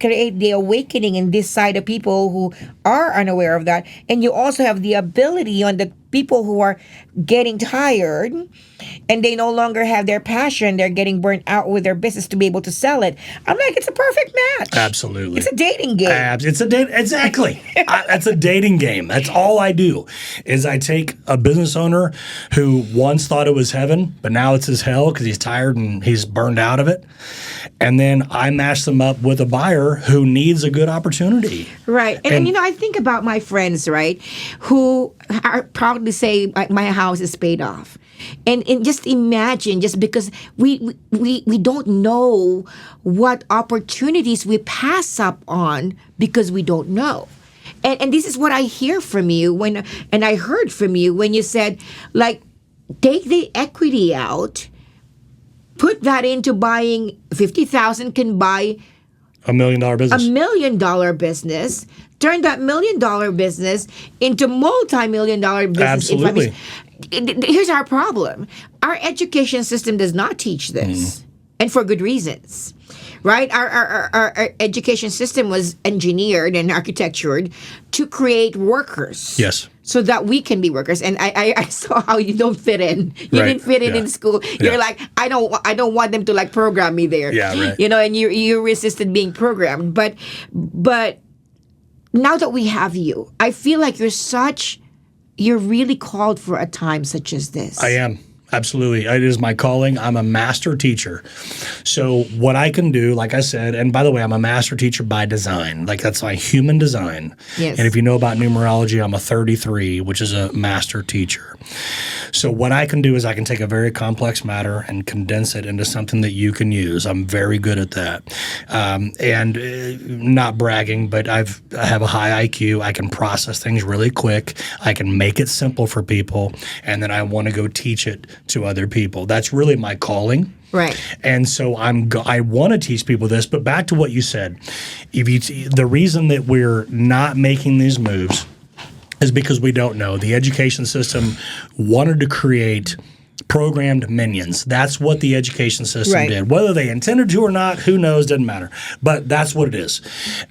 create the awakening in this side of people who are unaware of that. And you also have the ability on the people who are getting tired and they no longer have their passion, they're getting burnt out with their business, to be able to sell it. I'm like, it's a perfect match. Absolutely. It's a dating game. It's a date. Exactly. Exactly. That's a dating game. That's all I do is I take a business owner who once thought it was heaven, but now it's his hell because he's tired and he's burned out of it. And then I match them up with a buyer who needs a good opportunity. Right. And I think about my friends, right, who are proudly say, my house is paid off. And just imagine, just because we don't know what opportunities we pass up on because we don't know. And this is what I hear from you and I heard from you when you said, like, take the equity out, put that into buying 50,000 can buy $1 million business. $1 million business. Turn that $1 million business into multi-million-dollar business. Absolutely. Here's our problem. Our education system does not teach this, and for good reasons, right? Our education system was engineered and architectured to create workers. Yes. So that we can be workers. And I saw how you don't fit in. You Right. didn't fit in school. You're like, I don't want them to like program me there. Yeah, right. And you resisted being programmed. But now that we have you, I feel like you're really called for a time such as this. I am. Absolutely. It is my calling. I'm a master teacher. So what I can do, like I said, and by the way, I'm a master teacher by design. Like that's my human design. Yes. And if you know about numerology, I'm a 33, which is a master teacher. So what I can do is I can take a very complex matter and condense it into something that you can use. I'm very good at that. Not bragging, but I have a high IQ. I can process things really quick. I can make it simple for people. And then I want to go teach it to other people. That's really my calling. Right. And so I want to teach people this, but back to what you said. The reason that we're not making these moves is because we don't know. The education system wanted to create programmed minions. That's what the education system did. Whether they intended to or not, who knows, doesn't matter. But that's what it is.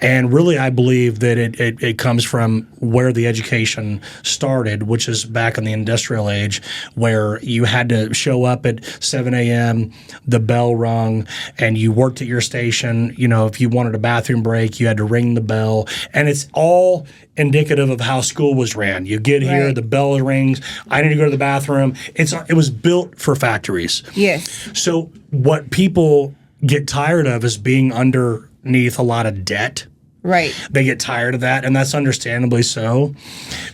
And really, I believe that it comes from where the education started, which is back in the industrial age, where you had to show up at 7 a.m., the bell rung, and you worked at your station. If you wanted a bathroom break, you had to ring the bell. And it's all indicative of how school was ran. You get here, the bell rings, I need to go to the bathroom. It was built for factories. Yes. So what people get tired of is being underneath a lot of debt. Right. They get tired of that, and that's understandably so.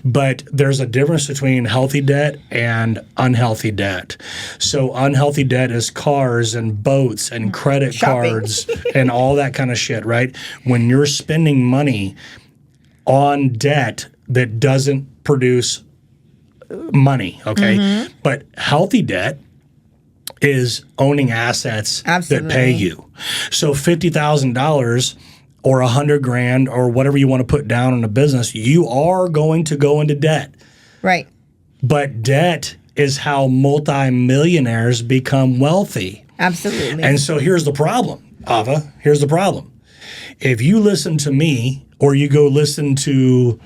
But there's a difference between healthy debt and unhealthy debt. So unhealthy debt is cars and boats and credit cards and all that kind of shit, right? When you're spending money on debt that doesn't produce money, okay? Mm-hmm. But healthy debt is owning assets that pay you. So $50,000 or $100,000 or whatever you want to put down in a business, you are going to go into debt. Right. But debt is how multimillionaires become wealthy. Absolutely. And so here's the problem, Ava. Here's the problem. If you listen to me or you go listen to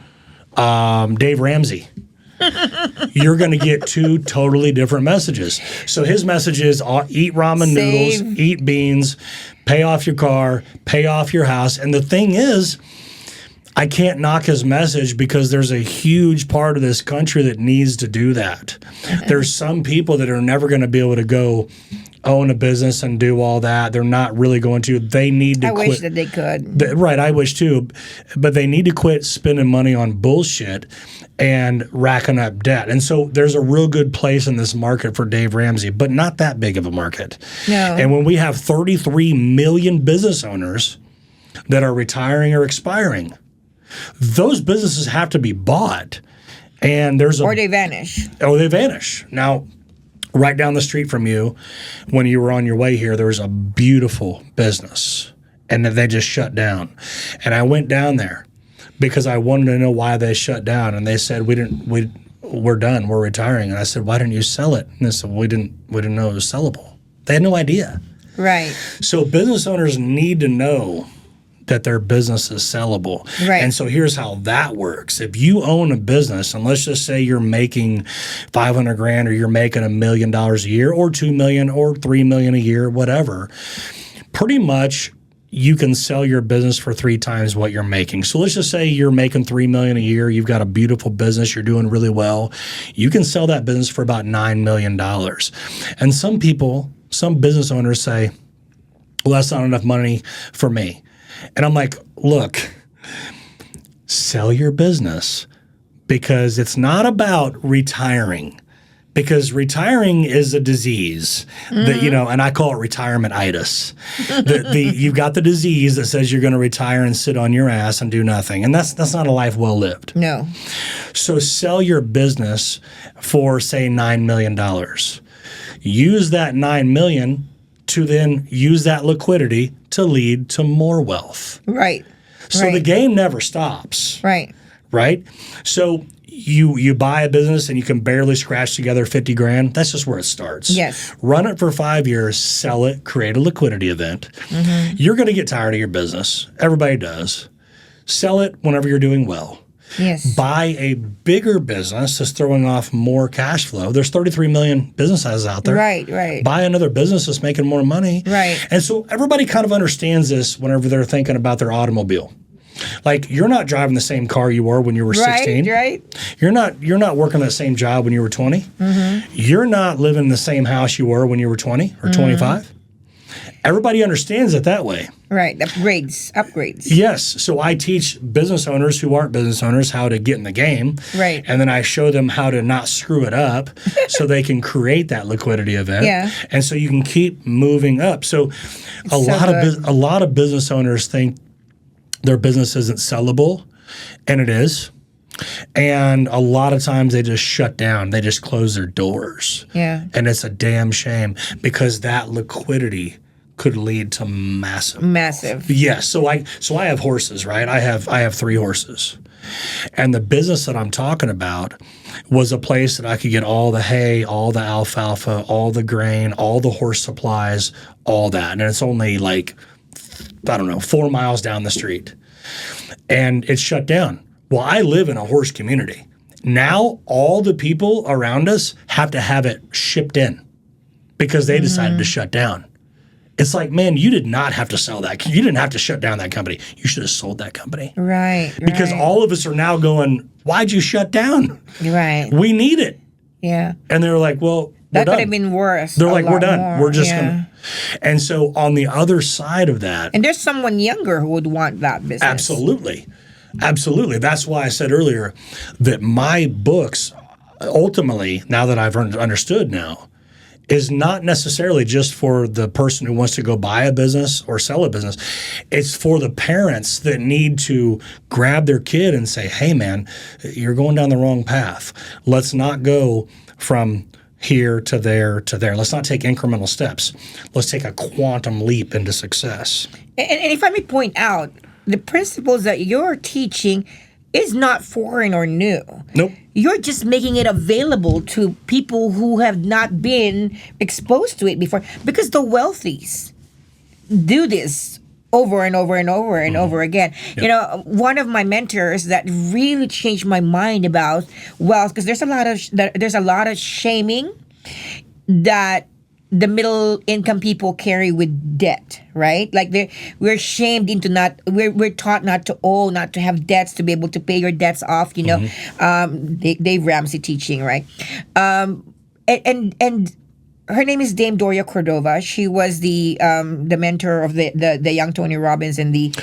Dave Ramsey, you're going to get two totally different messages. So his message is eat ramen noodles, eat beans, pay off your car, pay off your house. And the thing is, I can't knock his message because there's a huge part of this country that needs to do that. There's some people that are never going to be able to go own a business and do all that. They're not really going to. They need to quit. I wish that they could. Right, I wish too. But they need to quit spending money on bullshit and racking up debt. And so there's a real good place in this market for Dave Ramsey, but not that big of a market. No. And when we have 33 million business owners that are retiring or expiring, those businesses have to be bought. And or they vanish. Or they vanish. Now, right down the street from you, when you were on your way here, there was a beautiful business, and they just shut down. And I went down there because I wanted to know why they shut down, and they said we're done, we're retiring. And I said, why didn't you sell it? And they said, we didn't know it was sellable. They had no idea. Right. So business owners need to know that their business is sellable. Right. And so here's how that works. If you own a business, and let's just say you're making $500,000 or you're making $1 million a year or $2 million or $3 million a year, whatever, pretty much you can sell your business for 3 times what you're making. So let's just say you're making $3 million a year. You've got a beautiful business. You're doing really well. You can sell that business for about $9 million. And some business owners say, well, that's not enough money for me. And I'm like, look, sell your business, because it's not about retiring. Because retiring is a disease that, and I call it retirement-itis. You've got the disease that says you're going to retire and sit on your ass and do nothing. And that's not a life well lived. No. So sell your business for, say, $9 million. Use that $9 million to then use that liquidity to lead to more wealth. Right. So the game never stops. Right. Right? So you buy a business and you can barely scratch together 50 grand. That's just where it starts. Yes. Run it for 5 years, sell it, create a liquidity event. You're going to get tired of your business. Everybody does. Sell it whenever you're doing well. Yes. Buy a bigger business that's throwing off more cash flow. There's 33 million businesses out there. Right. Buy another business that's making more money. Right. And so everybody kind of understands this whenever they're thinking about their automobile. Like, you're not driving the same car you were when you were 16. Right. You're not working that same job when you were 20. You're not living in the same house you were when you were 20 or 25. Everybody understands it that way. Right. Upgrades. Yes. So I teach business owners who aren't business owners how to get in the game. Right. And then I show them how to not screw it up so they can create that liquidity event. Yeah. And so you can keep moving up. So a lot of business owners think their business isn't sellable, and it is. And a lot of times they just shut down. They just close their doors. Yeah. And it's a damn shame, because that liquidity could lead to massive. Yes. So I have horses, right? I have 3 horses. And the business that I'm talking about was a place that I could get all the hay, all the alfalfa, all the grain, all the horse supplies, all that. And it's only like, 4 miles down the street. And it's shut down. Well, I live in a horse community. Now all the people around us have to have it shipped in because they decided to shut down. It's like, man, you did not have to sell that. You didn't have to shut down that company. You should have sold that company. Right. Because all of us are now going, why'd you shut down? Right. We need it. Yeah. And they're like, well, that could have been worse. They're like, we're done. More. We're just going to. And so on the other side of that. And there's someone younger who would want that business. Absolutely. That's why I said earlier that my books, ultimately, now that I've understood now, is not necessarily just for the person who wants to go buy a business or sell a business. It's for the parents that need to grab their kid and say, hey, man, you're going down the wrong path. Let's not go from here to there to there. Let's not take incremental steps. Let's take a quantum leap into success. And if I may point out, the principles that you're teaching is not foreign or new. Nope. You're just making it available to people who have not been exposed to it before. Because the wealthies do this over and over and over and over again. Yep. You know, one of my mentors that really changed my mind about wealth, because there's a lot of shaming that the middle income people carry with debt, right? Like we're shamed into we're taught not to owe, not to have debts, to be able to pay your debts off. You know, Dave Ramsey teaching, right? And her name is Dame Doria Cordova. She was the mentor of the young Tony Robbins and the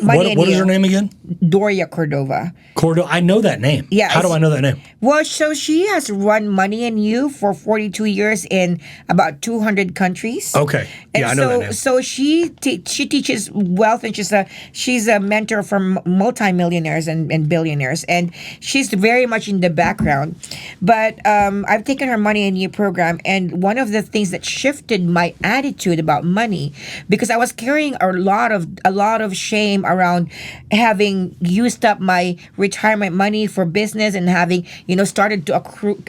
what is her name again? Doria Cordova. Cordova. I know that name. Yes. How do I know that name? Well, so she has run Money and You for 42 years in about 200 countries. Okay. Yeah, I know that name. So she teaches wealth, and she's a mentor for multimillionaires and billionaires, and she's very much in the background. But I've taken her Money and You program, and one of the things that shifted my attitude about money, because I was carrying a lot of shame around having used up my retirement money for business and having, started to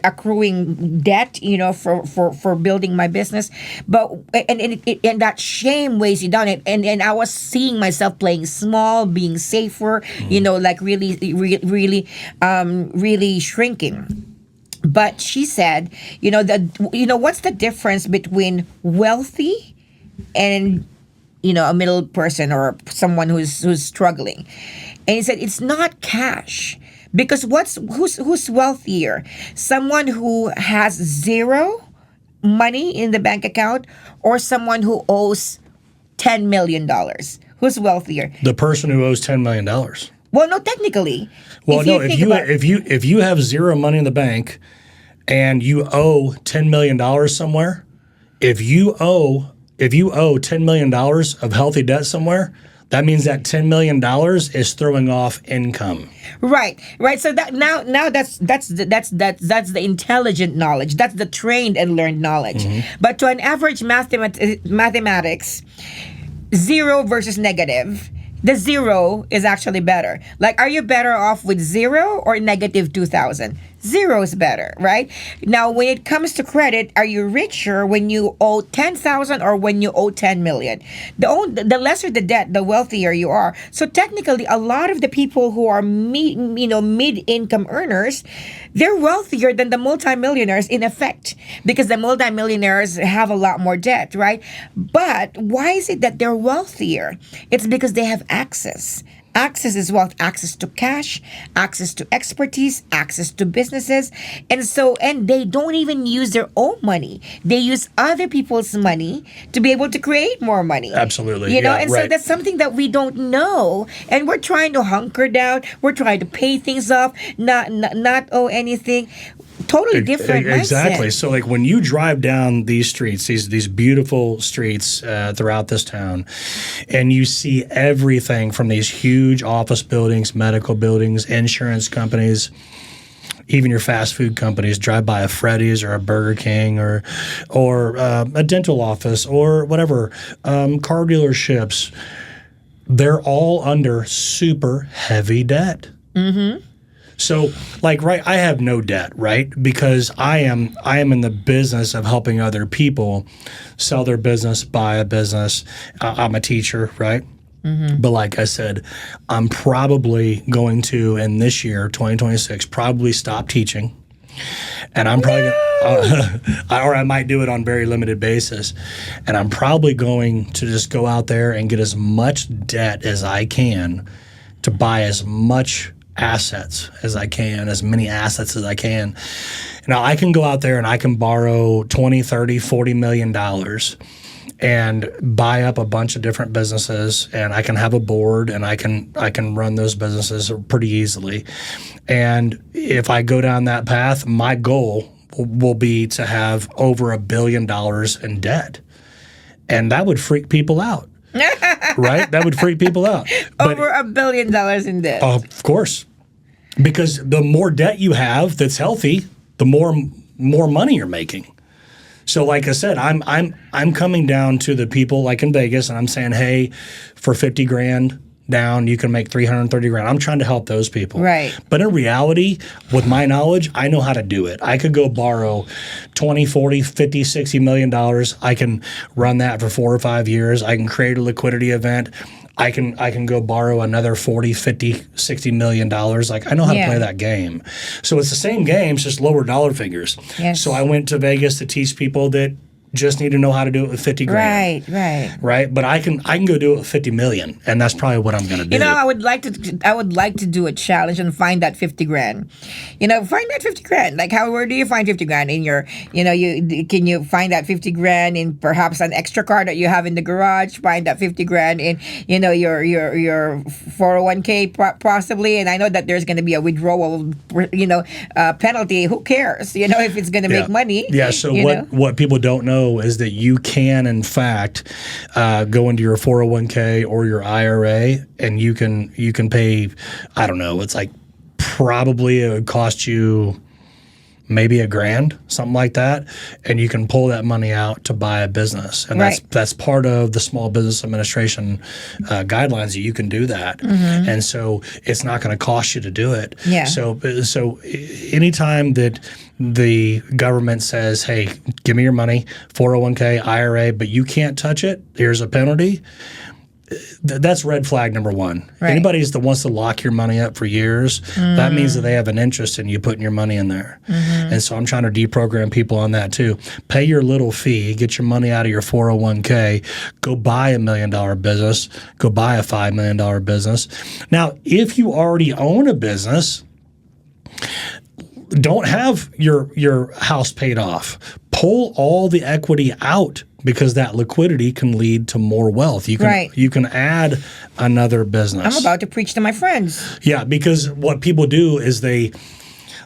accruing debt, for building my business. But and that shame weighs you down. And I was seeing myself playing small, being safer, like really shrinking. But she said, what's the difference between wealthy and a middle person or someone who's struggling. And he said it's not cash. Because who's wealthier? Someone who has zero money in the bank account or someone who owes $10 million? Who's wealthier? The person who owes $10 million. Well, no, technically. Well, if you have zero money in the bank and you owe $10 million somewhere, if you owe $10 million of healthy debt somewhere, that means that $10 million is throwing off income. Right. So that now that's the intelligent knowledge. That's the trained and learned knowledge. But to an average mathematics, zero versus negative, the zero is actually better. Like, are you better off with zero or negative 2,000? Zero is better, right? Now, when it comes to credit, are you richer when you owe 10,000 or when you owe 10 million? The lesser the debt, the wealthier you are. So technically, a lot of the people who are mid-income earners, they're wealthier than the multimillionaires in effect, because the multimillionaires have a lot more debt, right? But why is it that they're wealthier? It's because they have access. Access is wealth, access to cash, access to expertise, access to businesses. And they don't even use their own money. They use other people's money to be able to create more money. Absolutely. So that's something that we don't know. And we're trying to hunker down. We're trying to pay things off, not owe anything. Totally different mindset. Exactly. So like when you drive down these streets, these beautiful streets throughout this town, and you see everything from these huge office buildings, medical buildings, insurance companies, even your fast food companies, drive by a Freddy's or a Burger King or a dental office or whatever, car dealerships, they're all under super heavy debt. Mm-hmm. So, like, right, I have no debt, right? Because I am in the business of helping other people sell their business, buy a business. I'm a teacher, right? Mm-hmm. But like I said, I'm probably going to, in this year, 2026, probably stop teaching. And I'm probably, or I might do it on very limited basis. And I'm probably going to just go out there and get as much debt as I can to buy as much assets as I can, as many assets as I can. Now, I can go out there and I can borrow $20, $30, $40 million and buy up a bunch of different businesses, and I can have a board and I can run those businesses pretty easily. And if I go down that path, my goal will be to have over $1 billion in debt. And that would freak people out. Right? That would freak people out. Over $1 billion in debt. Of course. Because the more debt you have that's healthy, the more money you're making. So like I said, I'm coming down to the people like in Vegas and I'm saying, hey, for 50 grand down, you can make 330 grand. I'm trying to help those people. Right. But in reality, with my knowledge, I know how to do it. I could go borrow 20, 40, 50, 60 million dollars. I can run that for 4 or 5 years. I can create a liquidity event. I can go borrow another 40, 50, 60 million dollars. Like, I know how to play that game. So it's the same game, it's just lower dollar figures. Yes. So I went to Vegas to teach people that just need to know how to do it with 50 grand. Right. But I can go do it with 50 million, and that's probably what I'm going to do. I would like to do a challenge and find that 50 grand. Find that 50 grand. Like, where do you find 50 grand in your, can you find that 50 grand in perhaps an extra car that you have in the garage? Find that 50 grand in, your 401k possibly. And I know that there's going to be a withdrawal, penalty. Who cares? If it's going to make money. Yeah. So what people don't know is that you can, in fact, go into your 401k or your IRA, and you can pay, I don't know, it's like probably it would cost you maybe $1,000, something like that, and you can pull that money out to buy a business, and that's part of the Small Business Administration guidelines that you can do that, and so it's not going to cost you to do it. Yeah. So anytime that the government says, hey, give me your money, 401k, IRA, but you can't touch it, here's a penalty, that's red flag number one. Right. Anybody that wants to lock your money up for years, that means that they have an interest in you putting your money in there. And so I'm trying to deprogram people on that too. Pay your little fee, get your money out of your 401k, go buy $1 million business, go buy a $5 million business. Now, if you already own a business, don't have your house paid off. Pull all the equity out, because that liquidity can lead to more wealth. You can add another business. I'm about to preach to my friends. Yeah, because what people do is they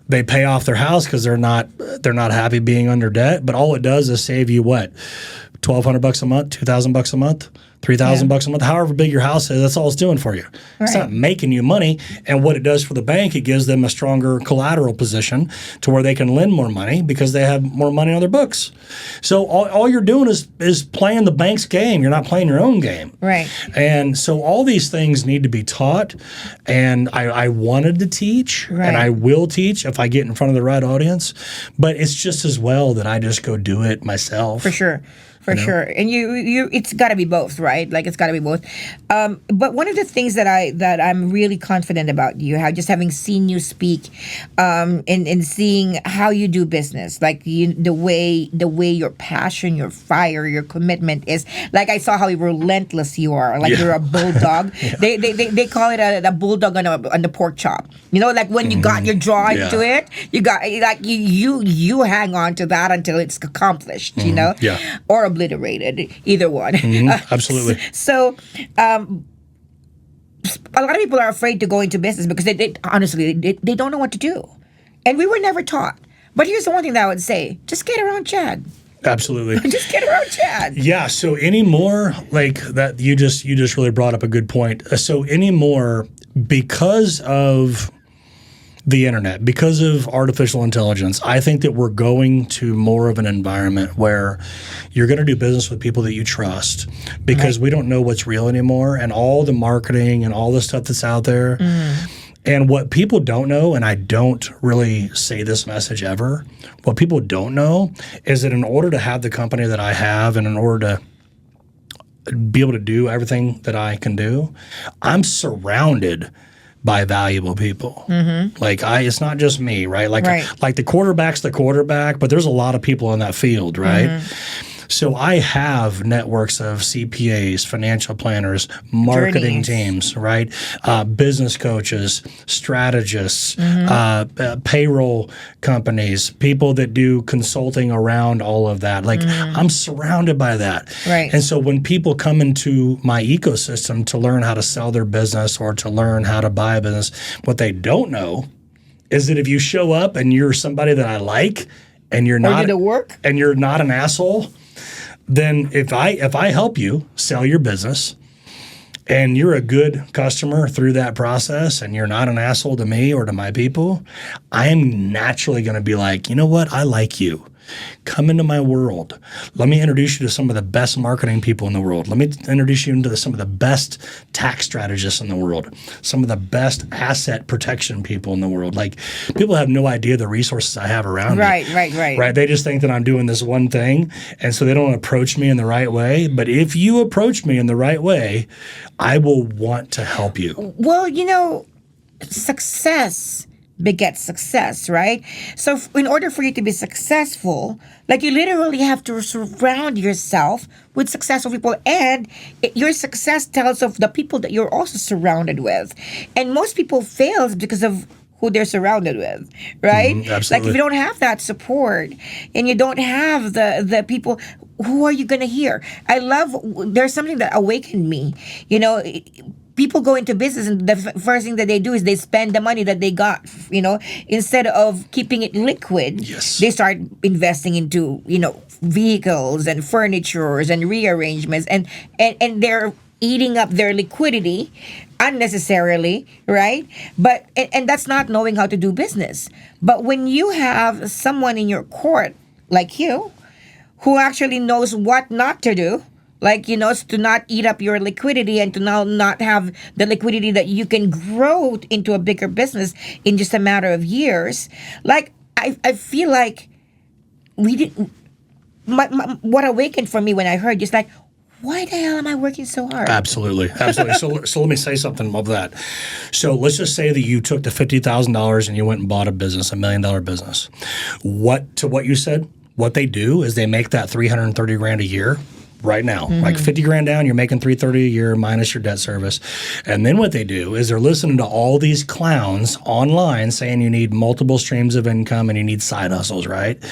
pay off their house because they're not happy being under debt. But all it does is save you what, $1,200 a month, $2,000 a month, $3,000 a month, however big your house is. That's all it's doing for you. It's not making you money. And what it does for the bank, it gives them a stronger collateral position to where they can lend more money because they have more money on their books. So all you're doing is playing the bank's game. You're not playing your own game. Right. And so all these things need to be taught. And I wanted to teach, and I will teach if I get in front of the right audience. But it's just as well that I just go do it myself. For sure. For sure. And you it's got to be both, right? Like, it's got to be both. But one of the things that I'm really confident about you, having seen you speak, and seeing how you do business, like the way your passion, your fire, your commitment is. Like, I saw how relentless you are. Like, you're a bulldog. They call it a bulldog on the pork chop. You know, like when you got your draw into it, you got like you hang on to that until it's accomplished. You know, or obliterated, either one. Absolutely. So, a lot of people are afraid to go into business because they honestly don't know what to do, and we were never taught. But here's the one thing that I would say: just get around Chad. Absolutely. Just get around Chad. Yeah. So anymore, like that, you just really brought up a good point. So anymore, because of the internet, because of artificial intelligence, I think that we're going to more of an environment where you're going to do business with people that you trust, because we don't know what's real anymore, and all the marketing and all the stuff that's out there. And what people don't know, and I don't really say this message ever, what people don't know is that in order to have the company that I have, and in order to be able to do everything that I can do, I'm surrounded by valuable people. Like, it's not just me, right? Like the quarterback's the quarterback, but there's a lot of people on that field, right? So I have networks of CPAs, financial planners, marketing teams, right? Business coaches, strategists, payroll companies, people that do consulting around all of that. Like, I'm surrounded by that. Right. And so when people come into my ecosystem to learn how to sell their business or to learn how to buy a business, what they don't know is that if you show up and you're somebody that I like, and you're not and you're not an asshole, then if I help you sell your business and you're a good customer through that process and you're not an asshole to me or to my people, I am naturally going to be like, you know what? I like you. Come into my world. Let me introduce you to some of the best marketing people in the world. Let me introduce you into some of the best tax strategists in the world, some of the best asset protection people in the world. Like, people have no idea the resources I have around me. Right. They just think that I'm doing this one thing, and so they don't approach me in the right way. But if you approach me in the right way, I will want to help you. Well, you know, success begets success, right? So in order for you to be successful, like, you literally have to surround yourself with successful people, and your success tells of the people that you're also surrounded with. And most people fail because of who they're surrounded with, right? Absolutely. Like, if you don't have that support and you don't have the people, who are you going to hear? There's something that awakened me, you know. People go into business, and the first thing that they do is they spend the money that they got, you know, instead of keeping it liquid. They start investing into, you know, vehicles and furnitures and rearrangements, and they're eating up their liquidity unnecessarily, right? But and that's not knowing how to do business. But when you have someone in your court like you, who actually knows what not to do, like, you know, to not eat up your liquidity and to now not have the liquidity that you can grow into a bigger business in just a matter of years. Like, I feel like we didn't. What awakened for me when I heard, just like, why the hell am I working so hard? Absolutely. So let me say something about that. So let's just say that you took the $50,000 and you went and bought a business, $1 million business. What you said, what they do is they make that $330,000 a year. Right now, like $50,000 down, you're making $330,000 a year minus your debt service. And then what they do is they're listening to all these clowns online saying you need multiple streams of income and you need side hustles, right?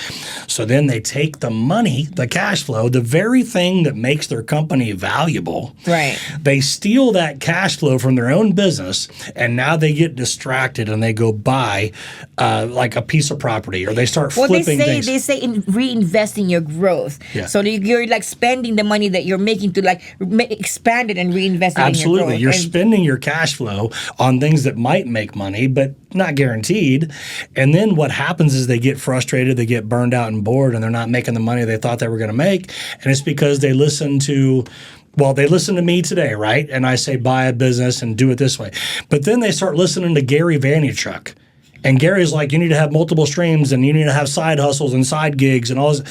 So then they take the money, the cash flow, the very thing that makes their company valuable. Right. They steal that cash flow from their own business, and now they get distracted and they go buy like a piece of property, or they start flipping things. They say reinvest in your growth. Yeah. So you're like spending the money that you're making to like expand it and reinvest it in your growth. Absolutely. You're spending your cash flow on things that might make money, but not guaranteed. And then what happens is they get frustrated, they get burned out and bored, and they're not making the money they thought they were going to make. And it's because they listen to me today, right? And I say, buy a business and do it this way. But then they start listening to Gary Vaynerchuk. And Gary's like, you need to have multiple streams and you need to have side hustles and side gigs and all this.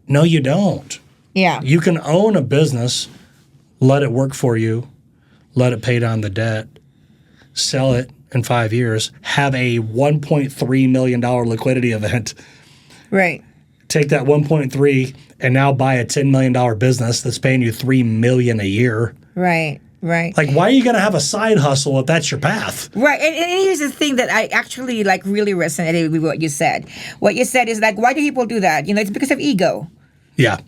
No, you don't. Yeah. You can own a business, let it work for you, let it pay down the debt, sell it in 5 years, have a $1.3 million liquidity event. Right. Take that 1.3 and now buy a $10 million business that's paying you $3 million a year. Right. Right. Like, why are you going to have a side hustle if that's your path? Right. And here's the thing that I actually like really resonated with what you said. What you said is like, why do people do that? It's because of ego. Yeah.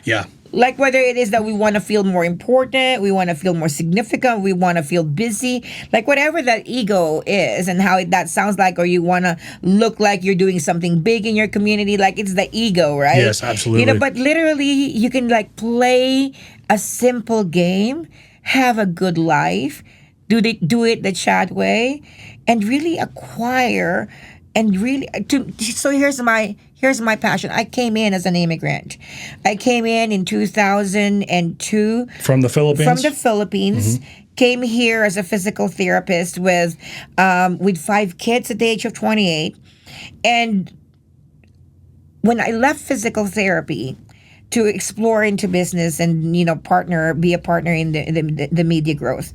Yeah. Like whether it is that we want to feel more important, we want to feel more significant, we want to feel busy, like whatever that ego is and how that sounds like, or you want to look like you're doing something big in your community, like it's the ego, right? Yes, absolutely. But literally you can like play a simple game, have a good life, do it the Chad way, and really acquire and really so here's my passion. I came in as an immigrant. I came in 2002 from the Philippines. Came here as a physical therapist with 5 kids at the age of 28. And when I left physical therapy to explore into business and be a partner in the media growth,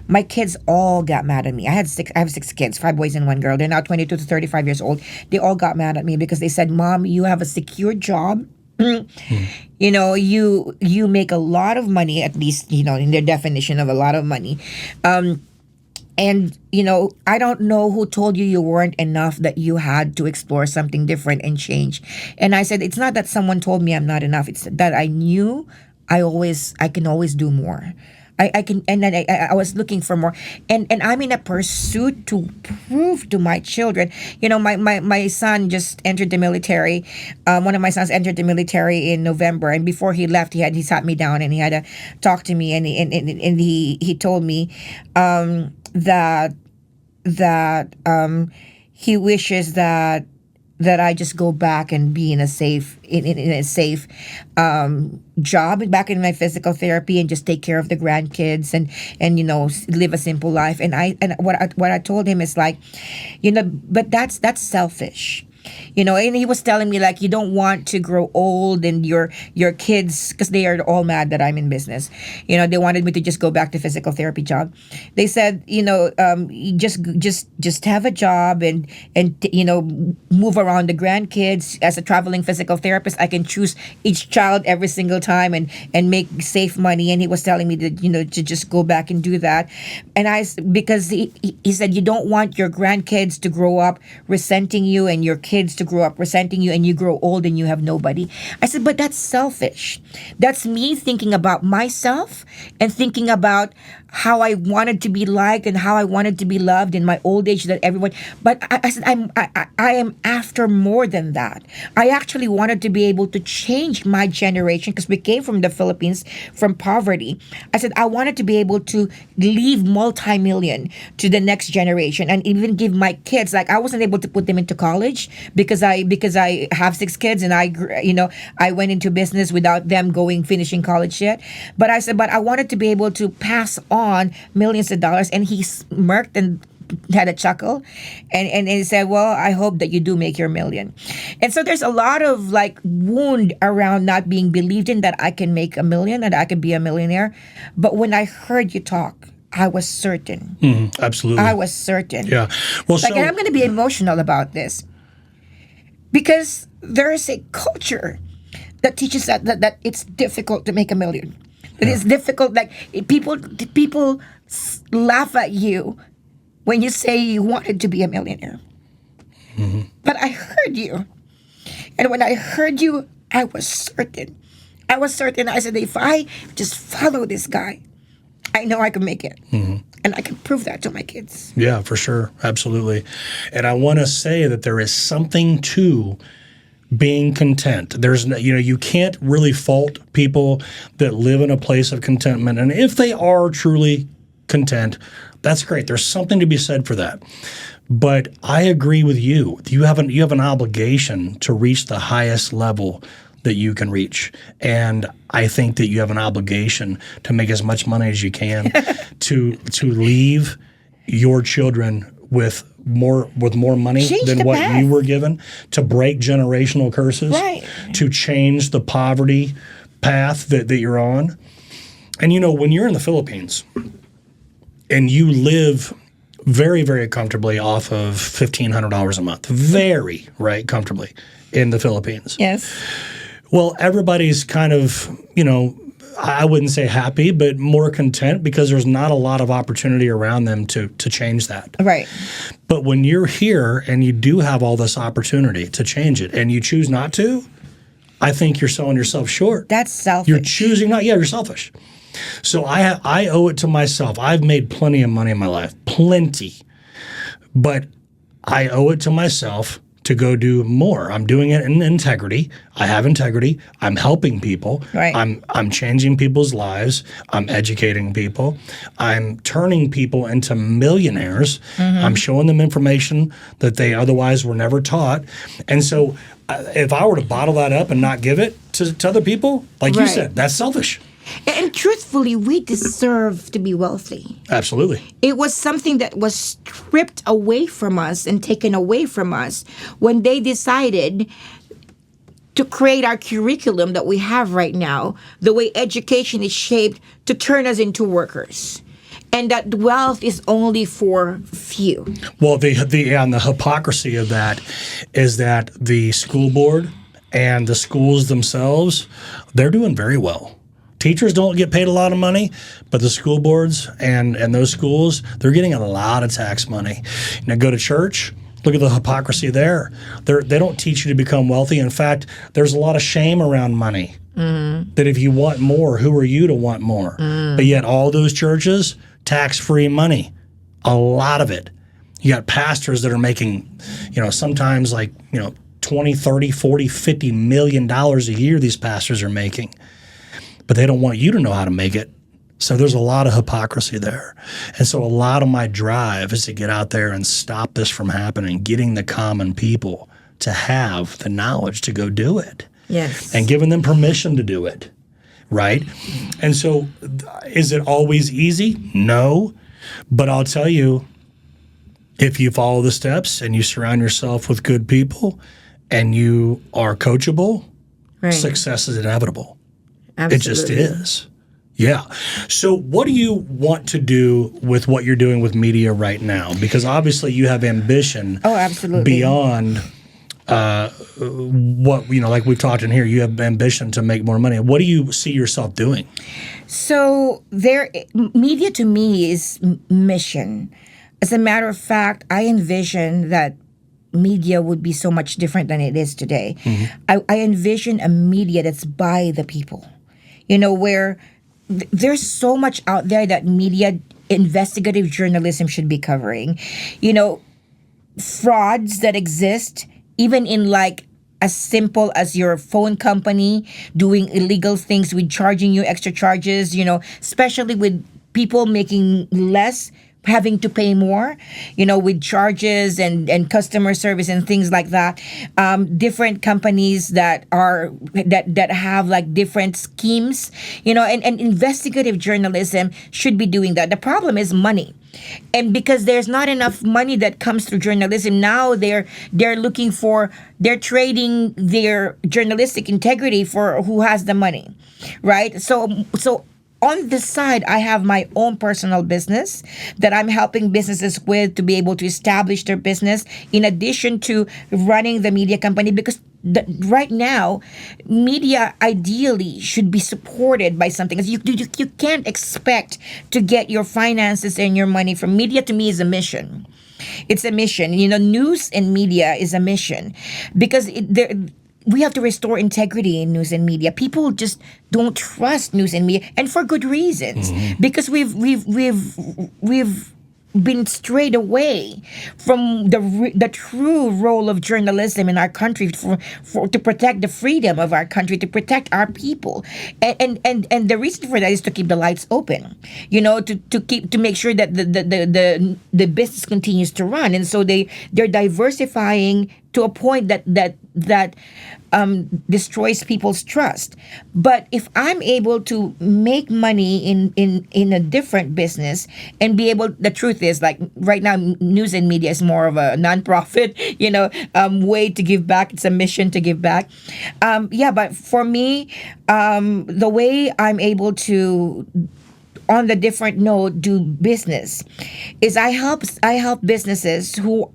my kids all got mad at me. I have 6 kids, 5 boys and 1 girl. They're now 22 to 35 years old. They all got mad at me because they said, "Mom, you have a secure job. You make a lot of money, at least in their definition of a lot of money. And, I don't know who told you weren't enough, that you had to explore something different and change." And I said, it's not that someone told me I'm not enough. It's that I knew I can always do more. I can, and then I was looking for more. And I'm in a pursuit to prove to my children. My son just entered the military. One of my sons entered the military in November. And before he left, he sat me down and he had to talk to me. And he told me, that he wishes that I just go back and be in a safe job back in my physical therapy and just take care of the grandkids and live a simple life. And what I told him is like, but that's selfish. And he was telling me like, you don't want to grow old and your kids, because they are all mad that I'm in business. They wanted me to just go back to physical therapy job. They said, just have a job and move around the grandkids. As a traveling physical therapist, I can choose each child every single time and make safe money. And he was telling me that, to just go back and do that. And because he said, you don't want your grandkids to grow up resenting you and your kids to grow up resenting you and you grow old and you have nobody. I said, but that's selfish. That's me thinking about myself and thinking about how I wanted to be liked and how I wanted to be loved in my old age, that everyone. But I said, I am after more than that. I actually wanted to be able to change my generation, because we came from the Philippines, from poverty. I said, I wanted to be able to leave multi-million to the next generation and even give my kids, like I wasn't able to put them into college because I have 6 kids and I went into business without them finishing college yet. But I said, but I wanted to be able to pass on millions of dollars. And he smirked and had a chuckle, and he said, "Well, I hope that you do make your million." And so there's a lot of like wound around not being believed in that I can make a million and I can be a millionaire. But when I heard you talk, I was certain. Absolutely. I was certain. Yeah. Well, Like, so and I'm going to be emotional about this because there is a culture that teaches that it's difficult to make a million. That it's difficult. Like people laugh at you when you say you wanted to be a millionaire. But I heard you, and when I heard you, I was certain. I was certain. I said, if I just follow this guy, I know I can make it. And I can prove that to my kids. yeah, for sure. Absolutely. And I want to say that there is something to being content. There's no, you can't really fault people that live in a place of contentment. And if they are truly content, that's great. There's something to be said for that. But I agree with you. You have an obligation to reach the highest level that you can reach. And I think that you have an obligation to make as much money as you can to leave your children with more money Change than the what path. you were given, to break generational curses, Right. to change the poverty path that you're on. And when you're in the Philippines and you live very, very comfortably off of $1,500 a month, very, right, comfortably in the Philippines. Yes. Well, everybody's kind of, I wouldn't say happy, but more content because there's not a lot of opportunity around them to change that. Right. But when you're here and you do have all this opportunity to change it and you choose not to, I think you're selling yourself short. That's selfish. You're choosing not. Yeah, you're selfish. So I owe it to myself. I've made plenty of money in my life, plenty. But I owe it to myself to go do more. I'm doing it in integrity. I have integrity. I'm helping people. Right. I'm changing people's lives. I'm educating people. I'm turning people into millionaires. I'm showing them information that they otherwise were never taught. And so if I were to bottle that up and not give it to other people, like you Right. said, that's selfish. And truthfully, we deserve to be wealthy. Absolutely. It was something that was stripped away from us and taken away from us when they decided to create our curriculum that we have right now, the way education is shaped to turn us into workers. And that wealth is only for few. Well, the hypocrisy of that is that the school board and the schools themselves, they're doing very well. Teachers don't get paid a lot of money, but the school boards and those schools, they're getting a lot of tax money. Now go to church, look at the hypocrisy there. They don't teach you to become wealthy. In fact, there's a lot of shame around money. That if you want more, who are you to want more? But yet all those churches, tax-free money, a lot of it. You got pastors that are making, sometimes like, 20, 30, 40, $50 million a year these pastors are making. But they don't want you to know how to make it. So there's a lot of hypocrisy there. And so a lot of my drive is to get out there and stop this from happening, getting the common people to have the knowledge to go do it. Yes. And giving them permission to do it, right? And so is it always easy? No. But I'll tell you, if you follow the steps and you surround yourself with good people and you are coachable, Right. success is inevitable. Absolutely. It just is. Yeah. So what do you want to do with what you're doing with media right now? Because obviously you have ambition Oh, absolutely. beyond what, like we've talked in here, you have ambition to make more money. What do you see yourself doing? So media to me is mission. As a matter of fact, I envision that media would be so much different than it is today. I envision a media that's by the people, where there's so much out there that media, investigative journalism should be covering. Frauds that exist, even in like as simple as your phone company doing illegal things with charging you extra charges, especially with people making less having to pay more, with charges and customer service and things like that. Different companies that have like different schemes, and investigative journalism should be doing that. The problem is money. And because there's not enough money that comes through journalism, now they're trading their journalistic integrity for who has the money, right? So on the side, I have my own personal business that I'm helping businesses with to be able to establish their business in addition to running the media company, because right now, media ideally should be supported by something. You can't expect to get your finances and your money from media. To me, is a mission. It's a mission. News and media is a mission, because we have to restore integrity in news and media. People just don't trust news and media, and for good reasons. Because we've been strayed away from the true role of journalism in our country to protect the freedom of our country, to protect our people, and the reason for that is to keep the lights open, to make sure that the business continues to run. And so they're diversifying to a point that destroys people's trust. But if I'm able to make money in a different business and be able, the truth is, like right now, news and media is more of a nonprofit, way to give back. It's a mission to give back. But for me, the way I'm able to, on the different note, do business is I help businesses who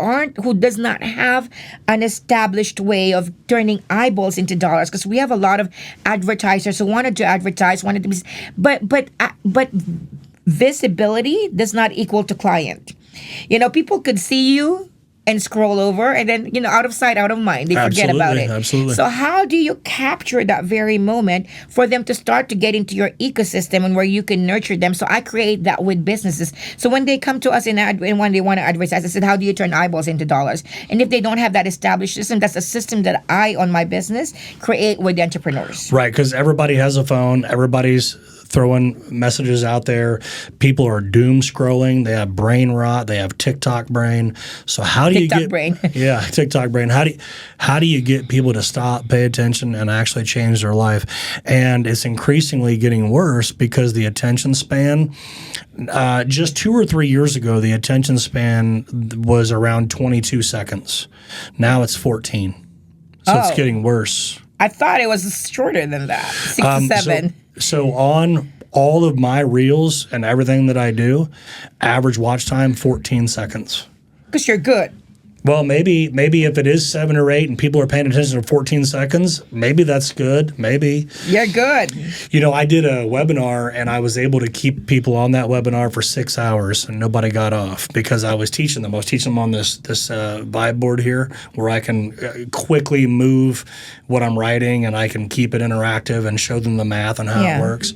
does not have an established way of turning eyeballs into dollars, because we have a lot of advertisers who wanted to advertise, wanted to be, but visibility does not equal to client. People could see you and scroll over, and then out of sight, out of mind, they forget about it. Absolutely. So how do you capture that very moment for them to start to get into your ecosystem and where you can nurture them? So I create that with businesses. So when they come to us and when they want to advertise, I said, how do you turn eyeballs into dollars? And if they don't have that established system, that's a system that I, on my business, create with entrepreneurs. Right, because everybody has a phone. Everybody's throwing messages out there. People are doom scrolling. They have brain rot. They have TikTok brain. So how do TikTok you get brain? Yeah, TikTok brain. How do you get people to stop, pay attention, and actually change their life? And it's increasingly getting worse because the attention span. Just 2 or 3 years ago, the attention span was around 22 seconds. Now it's 14. So it's getting worse. I thought it was shorter than that, 6 to 7. So on all of my reels and everything that I do, average watch time 14 seconds. Because you're good. Well, maybe if it is 7 or 8 and people are paying attention to 14 seconds, maybe that's good. Maybe. You're good. I did a webinar and I was able to keep people on that webinar for 6 hours and nobody got off because I was teaching them. I was teaching them on this vibe board here where I can quickly move what I'm writing and I can keep it interactive and show them the math and how it works.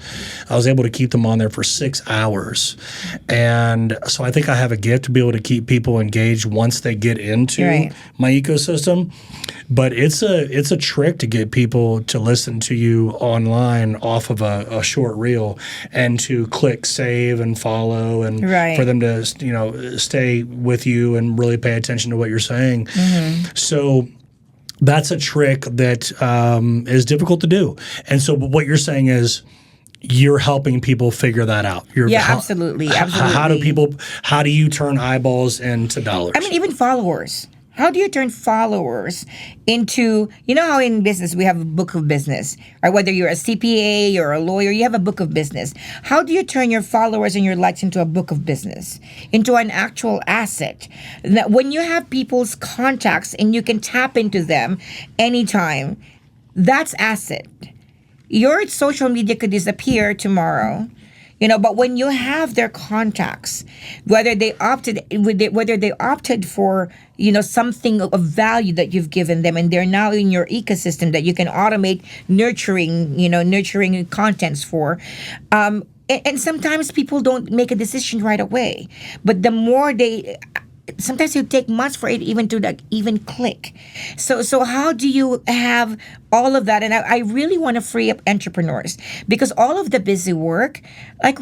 I was able to keep them on there for 6 hours. And so I think I have a gift to be able to keep people engaged once they get into my ecosystem. But it's a trick to get people to listen to you online off of a short reel and to click save and follow and for them to stay with you and really pay attention to what you're saying. So that's a trick that is difficult to do. And so what you're saying is you're helping people figure that out. Absolutely. How do you turn eyeballs into dollars? I mean, even followers. How do you turn followers into, how in business we have a book of business, or whether you're a CPA or a lawyer, you have a book of business. How do you turn your followers and your likes into a book of business, into an actual asset? That when you have people's contacts and you can tap into them anytime, that's asset. Your social media could disappear tomorrow, but when you have their contacts, whether they opted for, something of value that you've given them, and they're now in your ecosystem that you can automate nurturing contents for. And sometimes people don't make a decision right away, but the more sometimes it take months for it even to even click. So how do you have all of that. And I really want to free up entrepreneurs because all of the busy work, like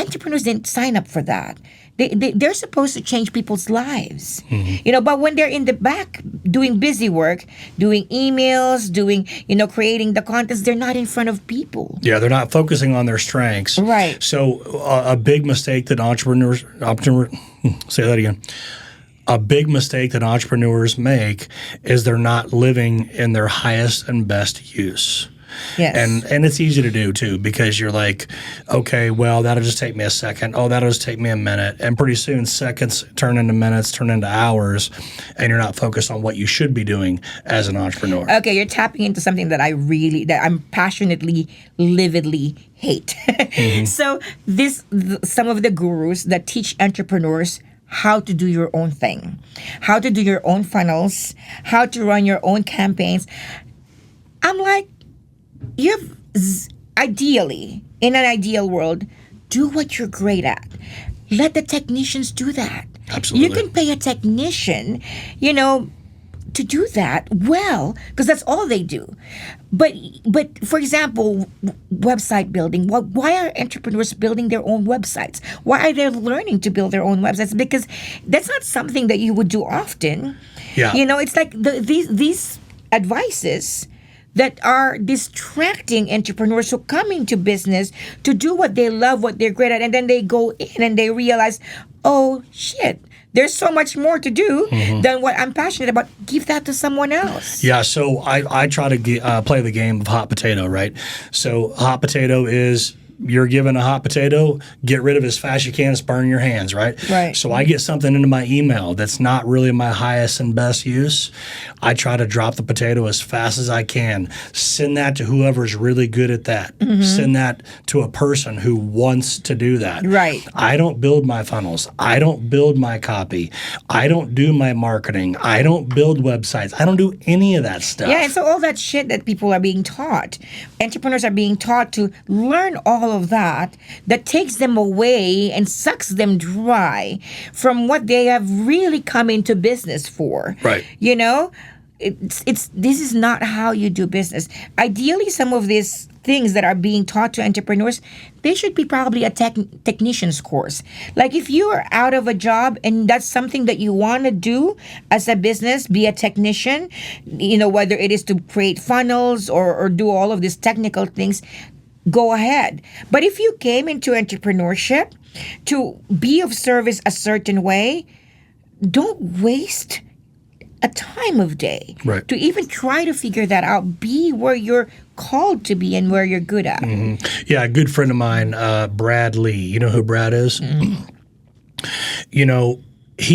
entrepreneurs didn't sign up for that. They're supposed to change people's lives, but when they're in the back doing busy work, doing emails, creating the contents, they're not in front of people. Yeah, they're not focusing on their strengths. Right. So a big mistake that say that again. A big mistake that entrepreneurs make is they're not living in their highest and best use. Yes. And it's easy to do too because you're like, okay, well, that'll just take me a second. Oh, that'll just take me a minute. And pretty soon seconds turn into minutes, turn into hours, and you're not focused on what you should be doing as an entrepreneur. Okay, you're tapping into something that I'm passionately, lividly hate. So some of the gurus that teach entrepreneurs how to do your own thing, how to do your own funnels, how to run your own campaigns. I'm like, ideally, in an ideal world, do what you're great at. Let the technicians do that. Absolutely. You can pay a technician, to do that well, because that's all they do. But for example, website building. Why are entrepreneurs building their own websites? Why are they learning to build their own websites? Because that's not something that you would do often. Yeah. It's like these advices that are distracting entrepreneurs who come into business to do what they love, what they're great at, and then they go in and they realize, oh shit, there's so much more to do than what I'm passionate about. Give that to someone else. Yeah, so I try to play the game of hot potato, right? So hot potato is you're given a hot potato, get rid of it as fast as you can, it's burning your hands, right? Right. So I get something into my email that's not really my highest and best use. I try to drop the potato as fast as I can. Send that to whoever's really good at that. Send that to a person who wants to do that. Right. I don't build my funnels. I don't build my copy. I don't do my marketing. I don't build websites. I don't do any of that stuff. Yeah, and so all that shit that people are being taught, entrepreneurs are being taught to learn all of that takes them away and sucks them dry from what they have really come into business for. Right. This is not how you do business. Ideally, some of these things that are being taught to entrepreneurs, they should be probably a technician's course. Like if you are out of a job and that's something that you want to do as a business, be a technician, whether it is to create funnels or do all of these technical things, go ahead. But if you came into entrepreneurship to be of service a certain way, don't waste a time of day to even try to figure that out. Be where you're called to be and where you're good at. Yeah, a good friend of mine, Brad Lee. You know who Brad is? He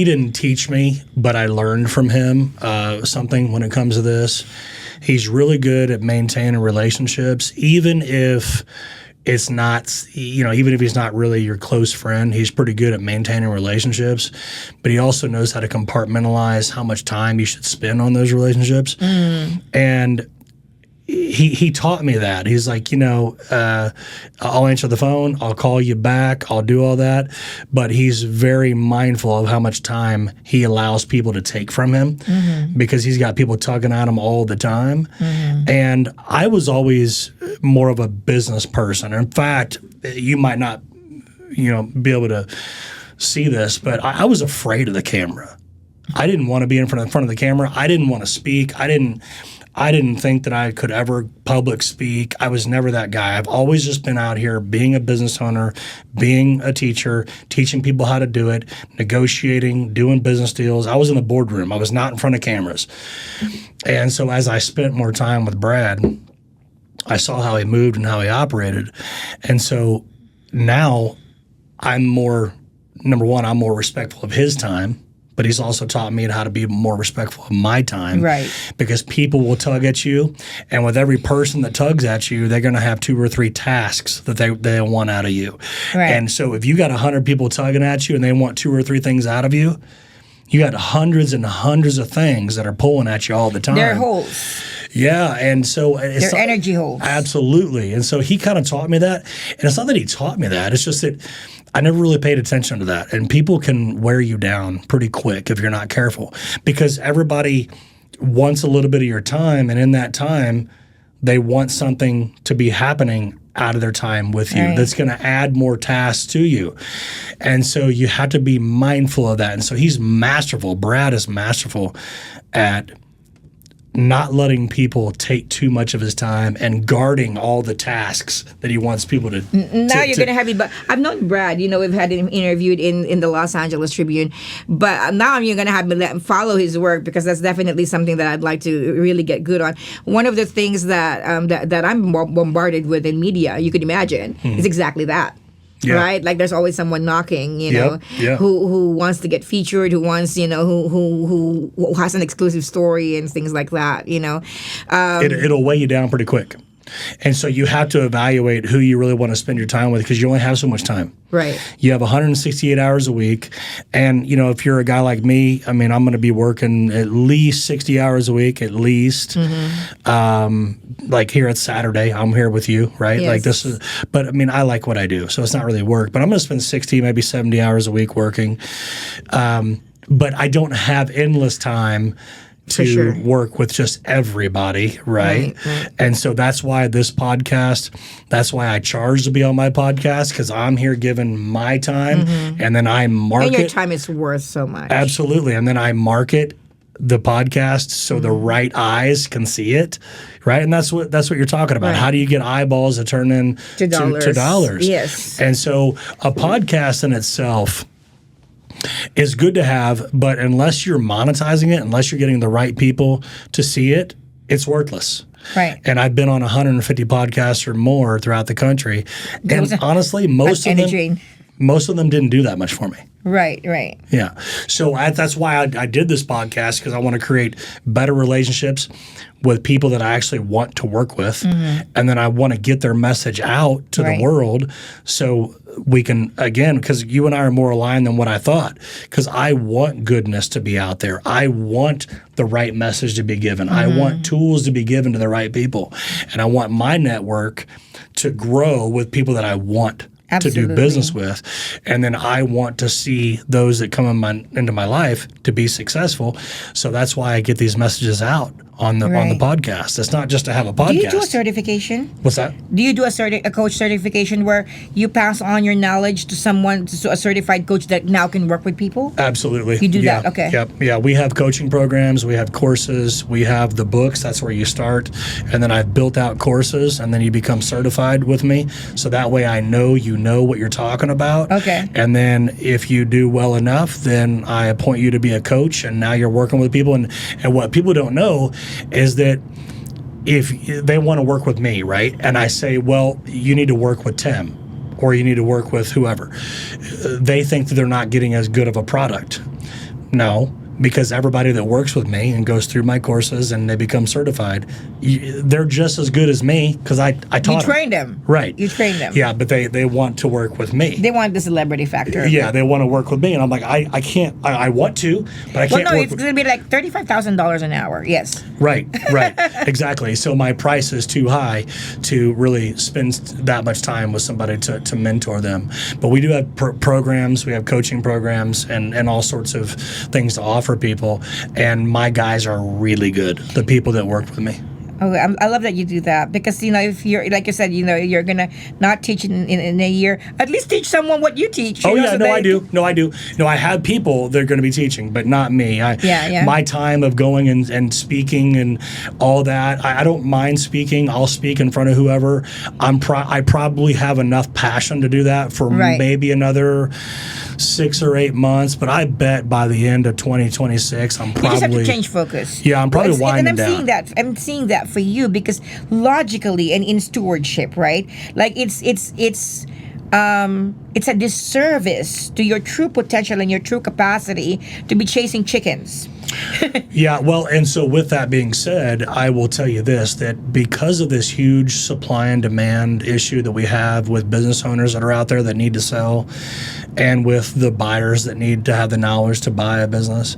didn't teach me, but I learned from him something when it comes to this. He's really good at maintaining relationships, even if it's not, even if he's not really your close friend, he's pretty good at maintaining relationships. But he also knows how to compartmentalize how much time you should spend on those relationships. And he taught me that. He's like, I'll answer the phone, I'll call you back, I'll do all that. But he's very mindful of how much time he allows people to take from him because he's got people tugging at him all the time. And I was always more of a business person. In fact, you might not, be able to see this, but I was afraid of the camera. I didn't want to be in front of the camera. I didn't want to speak. I didn't think that I could ever public speak. I was never that guy. I've always just been out here being a business owner, being a teacher, teaching people how to do it, negotiating, doing business deals. I was in the boardroom. I was not in front of cameras. And so as I spent more time with Brad, I saw how he moved and how he operated. And so now I'm more respectful of his time. But he's also taught me how to be more respectful of my time. Right. Because people will tug at you. And with every person that tugs at you, they're going to have 2 or 3 tasks that they want out of you. Right. And so if you got 100 people tugging at you and they want 2 or 3 things out of you, you got hundreds and hundreds of things that are pulling at you all the time. They're holes. Yeah, and so they're energy holes. Absolutely. And so he kind of taught me that. And it's not that he taught me that. It's just that I never really paid attention to that. And people can wear you down pretty quick if you're not careful. Because everybody wants a little bit of your time, and in that time, they want something to be happening out of their time with you that's going to add more tasks to you. And so you have to be mindful of that. And so he's masterful. Brad is masterful at not letting people take too much of his time and guarding all the tasks that he wants people to. Now you're going to have it, but I've known Brad. We've had him interviewed in the Los Angeles Tribune, but now you're going to have me let him follow his work, because that's definitely something that I'd like to really get good on. One of the things that that I'm bombarded with in media, you could imagine, is exactly that. Yeah. Right, like there's always someone knocking, who wants to get featured, who wants, who has an exclusive story and things like that. It'll weigh you down pretty quick, and so you have to evaluate who you really want to spend your time with, because you only have so much time. Right. You have 168 hours a week, and if you're a guy like me, I mean, I'm going to be working at least 60 hours a week, at least. Like here it's Saturday, I'm here with you, right? Yes. Like this is, but I mean, I like what I do, so it's not really work. But I'm going to spend 60, maybe 70 hours a week working. But I don't have endless time to work with just everybody, right? And so that's why this podcast, that's why I charge to be on my podcast, because I'm here giving my time, and then I market. And your time is worth so much. Absolutely. And then I market the podcast so the right eyes can see it, right? And that's what you're talking about. Right. How do you get eyeballs that turn into dollars? Yes. And so a podcast in itself is good to have, but unless you're monetizing it, unless you're getting the right people to see it, it's worthless. Right. And I've been on 150 podcasts or more throughout the country. And honestly, most of them didn't do that much for me. Right. Yeah. So that's why I did this podcast, because I want to create better relationships with people that I actually want to work with. And then I want to get their message out to the world, so we can, again, because you and I are more aligned than what I thought, because I want goodness to be out there. I want the right message to be given. I want tools to be given to the right people. And I want my network to grow with people that I want to do business with, and then I want to see those that come into my life to be successful. So that's why I get these messages out on the podcast. It's not just to have a podcast. Do you do a certification? What's that? Do you do a coach certification where you pass on your knowledge to someone, to a certified coach that now can work with people? Absolutely. You do that? Okay. Yep. Yeah, we have coaching programs, we have courses, we have the books. That's where you start, and then I've built out courses, and then you become certified with me. So that way I know you know what you're talking about. Okay. And then if you do well enough, then I appoint you to be a coach, and now you're working with people. And what people don't know is that if they want to work with me, right, and I say, well, you need to work with Tim, or you need to work with whoever, they think that they're not getting as good of a product. No, because everybody that works with me and goes through my courses and they become certified, they're just as good as me, because I taught them. You trained them. Right. You trained them. Yeah, but they want to work with me. They want the celebrity factor. Yeah, they want to work with me. And I'm like, I can't, I want to, but I can't work work it's going to be like $35,000 an hour. Yes. Right. Exactly. So my price is too high to really spend that much time with somebody to mentor them. But we do have programs, we have coaching programs, and all sorts of things to offer people, and my guys are really good, the people that work with me. Oh, I love that you do that, because if you're, like you said, you're gonna not teach in a year. At least teach someone what you teach. I do. No, I have people that are going to be teaching, but not me. My time of going and speaking and all that, I don't mind speaking. I'll speak in front of whoever. I probably have enough passion to do that for maybe another 6 or 8 months, but I bet by the end of 2026, I'm probably... You just have to change focus. Yeah, I'm probably winding down. I'm seeing that for you, because logically and in stewardship, right? Like it's a disservice to your true potential and your true capacity to be chasing chickens. Yeah, well, and so with that being said, I will tell you this, that because of this huge supply and demand issue that we have with business owners that are out there that need to sell, and with the buyers that need to have the knowledge to buy a business,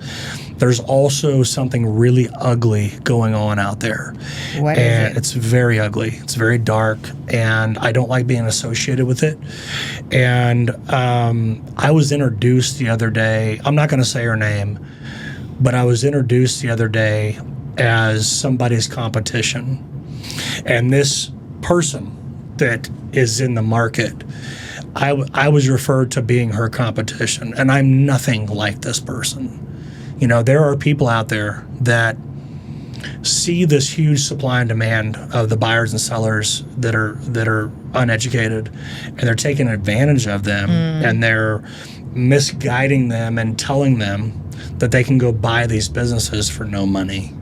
there's also something really ugly going on out there. What is it? It's very ugly. It's very dark, and I don't like being associated with it. And I was introduced the other day, I'm not going to say her name, but I was introduced the other day as somebody's competition. And this person that is in the market, I was referred to being her competition, and I'm nothing like this person. You know, there are people out there that see this huge supply and demand of the buyers and sellers that are uneducated, and they're taking advantage of them, and they're misguiding them and telling them that they can go buy these businesses for no money.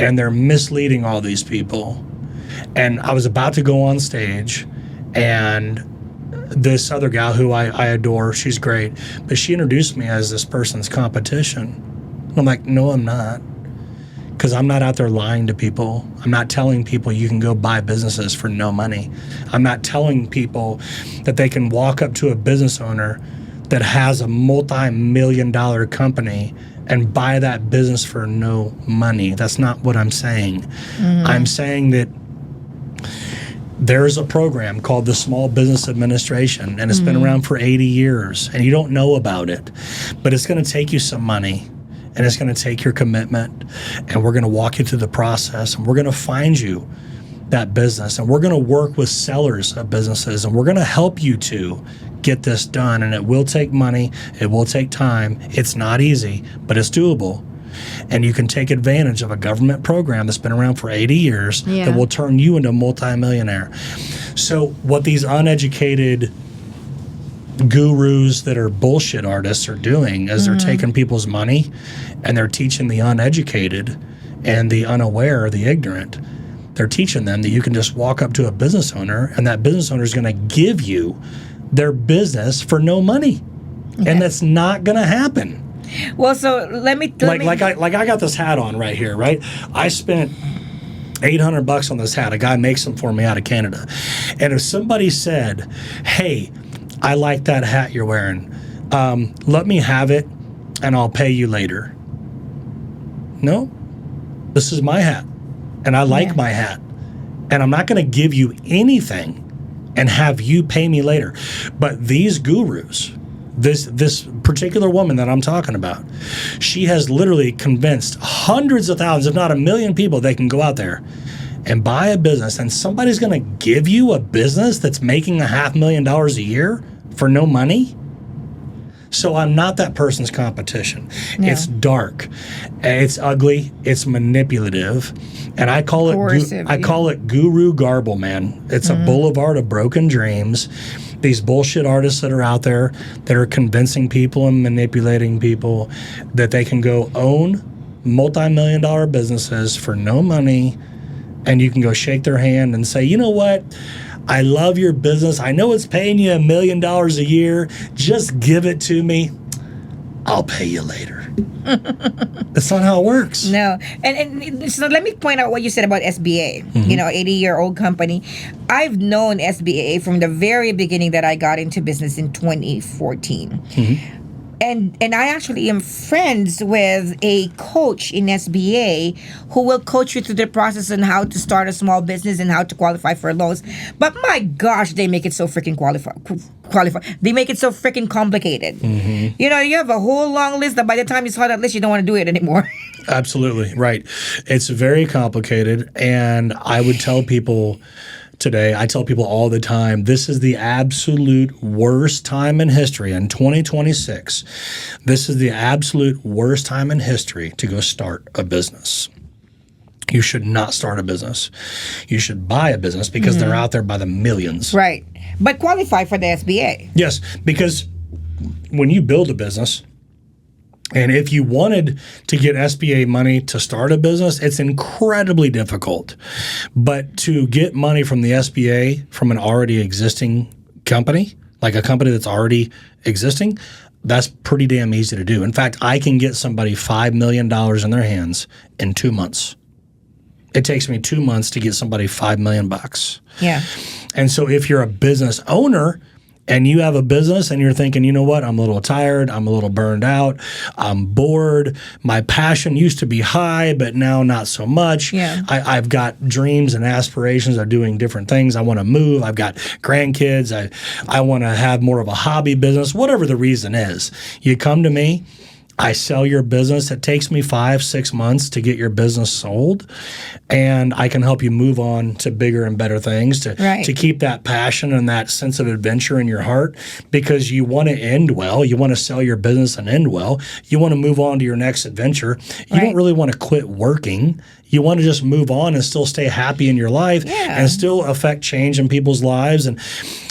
And they're misleading all these people. And I was about to go on stage, and this other gal who I adore, she's great, but she introduced me as this person's competition. And I'm like, no, I'm not. Because I'm not out there lying to people. I'm not telling people you can go buy businesses for no money. I'm not telling people that they can walk up to a business owner that has a multi-million-dollar company and buy that business for no money. That's not what I'm saying. I'm saying that there's a program called the Small Business Administration, and it's been around for 80 years, and you don't know about it. But it's going to take you some money, and it's going to take your commitment, and we're going to walk you through the process, and we're going to find you that business, and we're going to work with sellers of businesses, and we're going to help you to get this done. And it will take money, it will take time. It's not easy, but it's doable. And you can take advantage of a government program that's been around for 80 years that will turn you into a multimillionaire. So what these uneducated gurus that are bullshit artists are doing is they're taking people's money and they're teaching the uneducated and the unaware, the ignorant. They're teaching them that you can just walk up to a business owner, and that business owner is going to give you their business for no money. And that's not going to happen. Well, so let me I got this hat on right here, right? I spent $800 on this hat. A guy makes them for me out of Canada. And if somebody said, hey, I like that hat you're wearing, let me have it and I'll pay you later. No, this is my hat and I like my hat, and I'm not going to give you anything and have you pay me later. But these gurus, this particular woman that I'm talking about, she has literally convinced hundreds of thousands, if not 1 million people, they can go out there and buy a business, and somebody's going to give you a business that's making $500,000 a year for no money. So I'm not that person's competition. No. It's dark, it's ugly, it's manipulative, and I call it guru garble, man. It's a boulevard of broken dreams. These bullshit artists that are out there that are convincing people and manipulating people that they can go own multi-million-dollar businesses for no money, and you can go shake their hand and say, you know what? I love your business. I know it's paying you $1 million a year. Just give it to me. I'll pay you later. That's not how it works. No. And so let me point out what you said about SBA, you know, 80-year-old company. I've known SBA from the very beginning that I got into business in 2014. And I actually am friends with a coach in SBA who will coach you through the process on how to start a small business and how to qualify for loans. But my gosh, they make it so freaking qualify. They make it so freaking complicated. You know, you have a whole long list that by the time you saw that list, you don't want to do it anymore. Absolutely, right. It's very complicated, and I would tell people today, I tell people all the time, this is the absolute worst time in history. In 2026, this is the absolute worst time in history to go start a business. You should not start a business. You should buy a business because they're out there by the millions. Right. But qualify for the SBA. Yes, because when you build a business, and if you wanted to get SBA money to start a business, it's incredibly difficult. But to get money from the SBA from an already existing company, like a company that's already existing, that's pretty damn easy to do. In fact, I can get somebody $5 million in their hands in 2 months. It takes me 2 months to get somebody $5 million. Yeah. And so if you're a business owner and you have a business and you're thinking, you know what, I'm a little tired, I'm a little burned out, I'm bored, my passion used to be high, but now not so much. Yeah. I've got dreams and aspirations of doing different things. I want to move. I've got grandkids. I want to have more of a hobby business, whatever the reason is. You come to me, I sell your business. It takes me 5-6 months to get your business sold, and I can help you move on to bigger and better things to keep that passion and that sense of adventure in your heart, because you want to end well. You want to sell your business and end well. You want to move on to your next adventure. You don't really want to quit working. You want to just move on and still stay happy in your life and still affect change in people's lives. And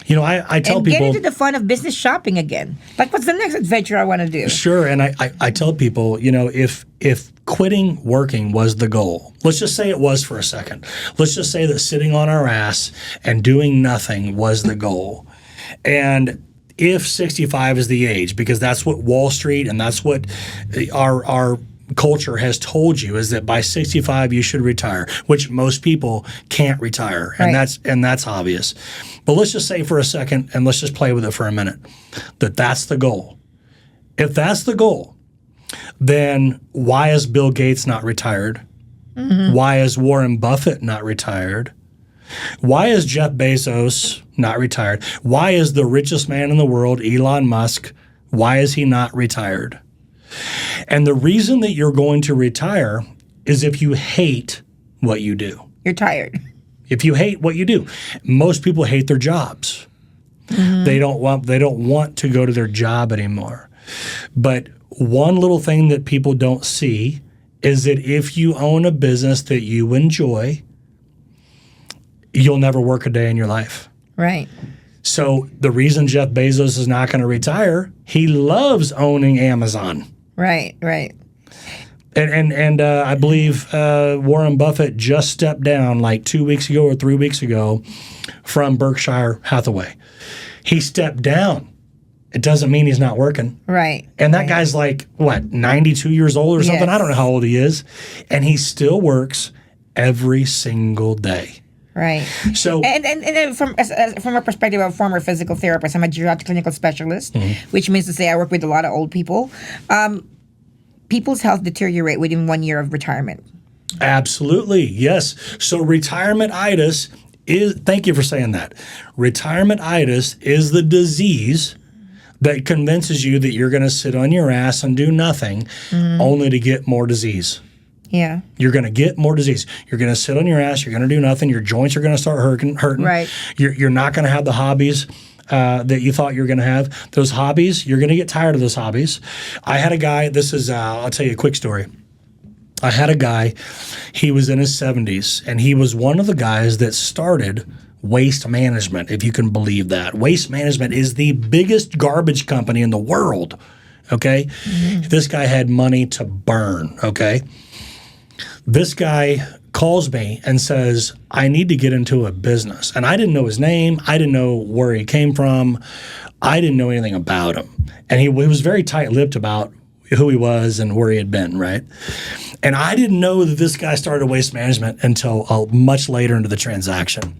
I tell people, get into the fun of business shopping again. Like, what's the next adventure I want to do? Sure, and I tell people, if quitting working was the goal, let's just say it was for a second. Let's just say that sitting on our ass and doing nothing was the goal. And if 65 is the age, because that's what Wall Street and that's what our culture has told you, is that by 65 you should retire, which most people can't retire, and that's obvious. But let's just say for a second, and let's just play with it for a minute, that's the goal. If that's the goal, then why is Bill Gates not retired? Why is Warren Buffett not retired? Why is Jeff Bezos not retired? Why is the richest man in the world, Elon Musk, why is he not retired? And the reason that you're going to retire is if you hate what you do. You're tired. If you hate what you do. Most people hate their jobs. They don't want to go to their job anymore. But one little thing that people don't see is that if you own a business that you enjoy, you'll never work a day in your life. Right. So the reason Jeff Bezos is not going to retire, he loves owning Amazon. Right, right. And I believe Warren Buffett just stepped down like 2 weeks ago or 3 weeks ago from Berkshire Hathaway. He stepped down. It doesn't mean he's not working. Right. And that guy's like, 92 years old or something? Yes. I don't know how old he is. And he still works every single day. Right. So, and from a perspective of a former physical therapist, I'm a geriatric clinical specialist, which means to say I work with a lot of old people. People's health deteriorate within 1 year of retirement. Absolutely, yes. So retirement-itis is, thank you for saying that. Retirement-itis is the disease that convinces you that you're going to sit on your ass and do nothing only to get more disease. Yeah. You're going to get more disease. You're going to sit on your ass. You're going to do nothing. Your joints are going to start hurting. Right. You're not going to have the hobbies that you thought you were going to have. Those hobbies, you're going to get tired of those hobbies. I had a guy, I'll tell you a quick story. I had a guy, he was in his 70s, and he was one of the guys that started Waste Management, if you can believe that. Waste Management is the biggest garbage company in the world, okay? This guy had money to burn, okay? This guy calls me and says, I need to get into a business. And I didn't know his name. I didn't know where he came from. I didn't know anything about him. And he was very tight-lipped about who he was and where he had been, right? And I didn't know that this guy started Waste Management until much later into the transaction.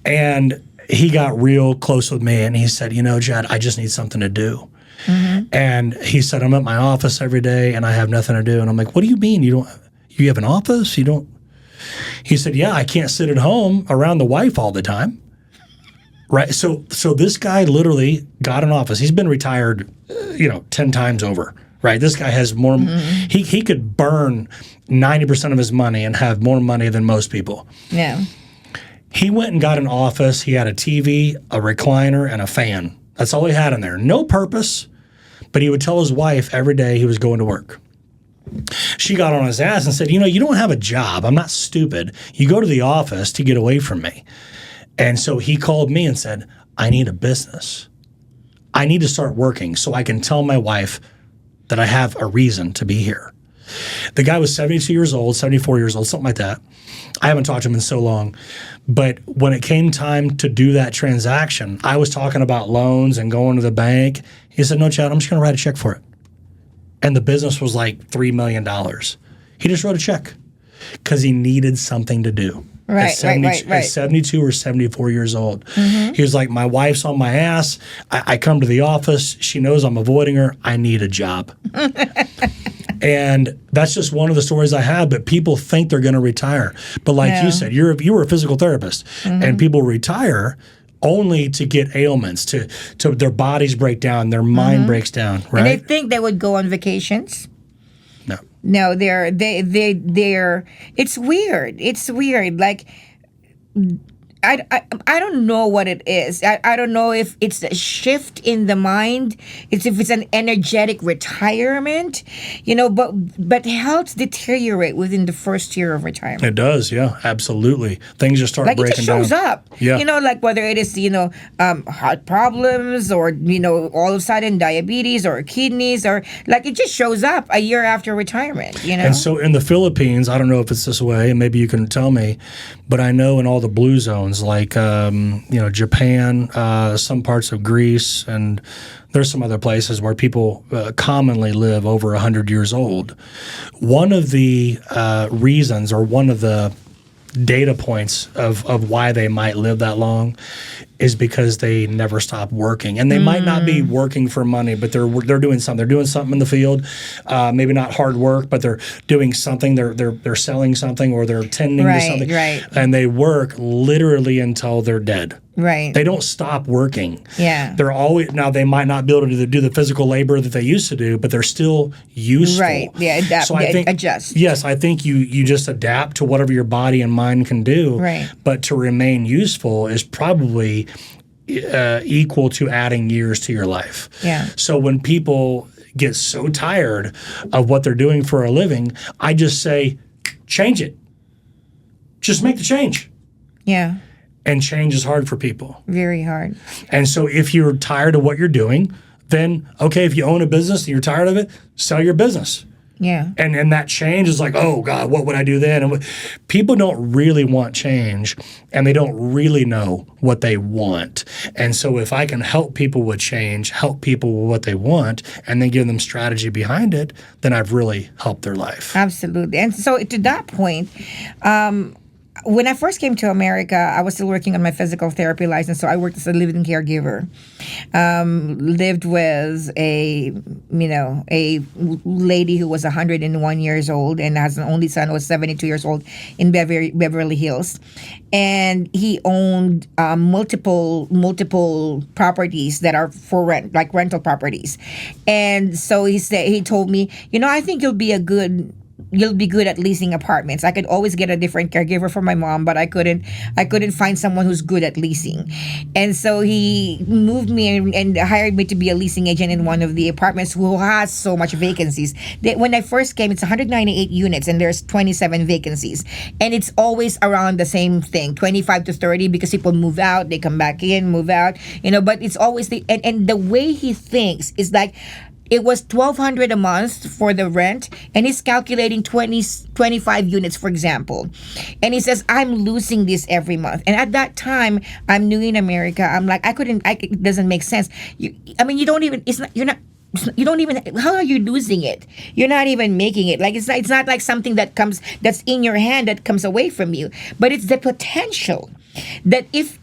And he got real close with me, and he said, Chad, I just need something to do. And he said, I'm at my office every day, and I have nothing to do. And I'm like, what do you mean? You have an office? You don't? He said, yeah, I can't sit at home around the wife all the time. Right. So this guy literally got an office. He's been retired, 10 times over. Right. This guy has more. He could burn 90% of his money and have more money than most people. Yeah. He went and got an office. He had a TV, a recliner, and a fan. That's all he had in there. No purpose. But he would tell his wife every day he was going to work. She got on his ass and said, you don't have a job. I'm not stupid. You go to the office to get away from me. And so he called me and said, I need a business. I need to start working so I can tell my wife that I have a reason to be here. The guy was 72 years old, 74 years old, something like that. I haven't talked to him in so long. But when it came time to do that transaction, I was talking about loans and going to the bank. He said, no, Chad, I'm just going to write a check for it. And the business was like $3 million. He just wrote a check because he needed something to do. Right, at 72 or 74 years old. He was like, my wife's on my ass. I come to the office. She knows I'm avoiding her. I need a job. And that's just one of the stories I have. But people think they're going to retire. But like you said, you were a physical therapist. And people retire only to get ailments, to their bodies break down, their mind breaks down, right? And they think they would go on vacations. No. No, they're. It's weird. It's weird. Like, I don't know what it is. I don't know if it's a shift in the mind. If it's an energetic retirement, but health deteriorate within the first year of retirement. It does, yeah, absolutely. Things just start Like it breaking just shows down. up. Yeah. Like whether it is, heart problems or, all of a sudden diabetes or kidneys or like it just shows up a year after retirement, And so in the Philippines, I don't know if it's this way, and maybe you can tell me, but I know in all the blue zones, like Japan, some parts of Greece, and there's some other places where people commonly live over 100 years old. One of the reasons, or one of the data points of why they might live that long is because they never stop working, and they might not be working for money, but they're doing something. They're doing something in the field, maybe not hard work, but they're doing something. They're selling something, or they're tending to something, right. And they work literally until they're dead. Right. They don't stop working. Yeah. They're always, now they might not be able to do the physical labor that they used to do, but they're still useful. Right. Yeah. Adapt. So I think, adjust. Yes, I think you just adapt to whatever your body and mind can do. Right. But to remain useful is probably equal to adding years to your life. Yeah. So when people get so tired of what they're doing for a living, I just say, change it. Just make the change. Yeah. And change is hard for people. Very hard. And so if you're tired of what you're doing, then, okay, if you own a business and you're tired of it, sell your business. Yeah. And that change is like, oh, God, what would I do then? And people don't really want change, and they don't really know what they want. And so if I can help people with change, help people with what they want, and then give them strategy behind it, then I've really helped their life. Absolutely. And so to that point, when I first came to America, I was still working on my physical therapy license, so I worked as a living caregiver. Lived with a lady who was 101 years old and has an only son who was 72 years old in Beverly Hills, and he owned multiple properties that are for rent, like rental properties. And so he told me, I think you'll be good at leasing apartments. I could always get a different caregiver for my mom, but I couldn't find someone who's good at leasing. And so he moved me and hired me to be a leasing agent in one of the apartments who has so much vacancies. When I first came, it's 198 units and there's 27 vacancies. And it's always around the same thing, 25 to 30, because people move out, they come back in, move out, but it's always and the way he thinks is like, it was $1,200 a month for the rent, and he's calculating 25 units, for example. And he says, I'm losing this every month. And at that time, I'm new in America. I'm like, it doesn't make sense. You don't even, how are you losing it? You're not even making it. Like, it's not like something that's in your hand that comes away from you, but it's the potential. That if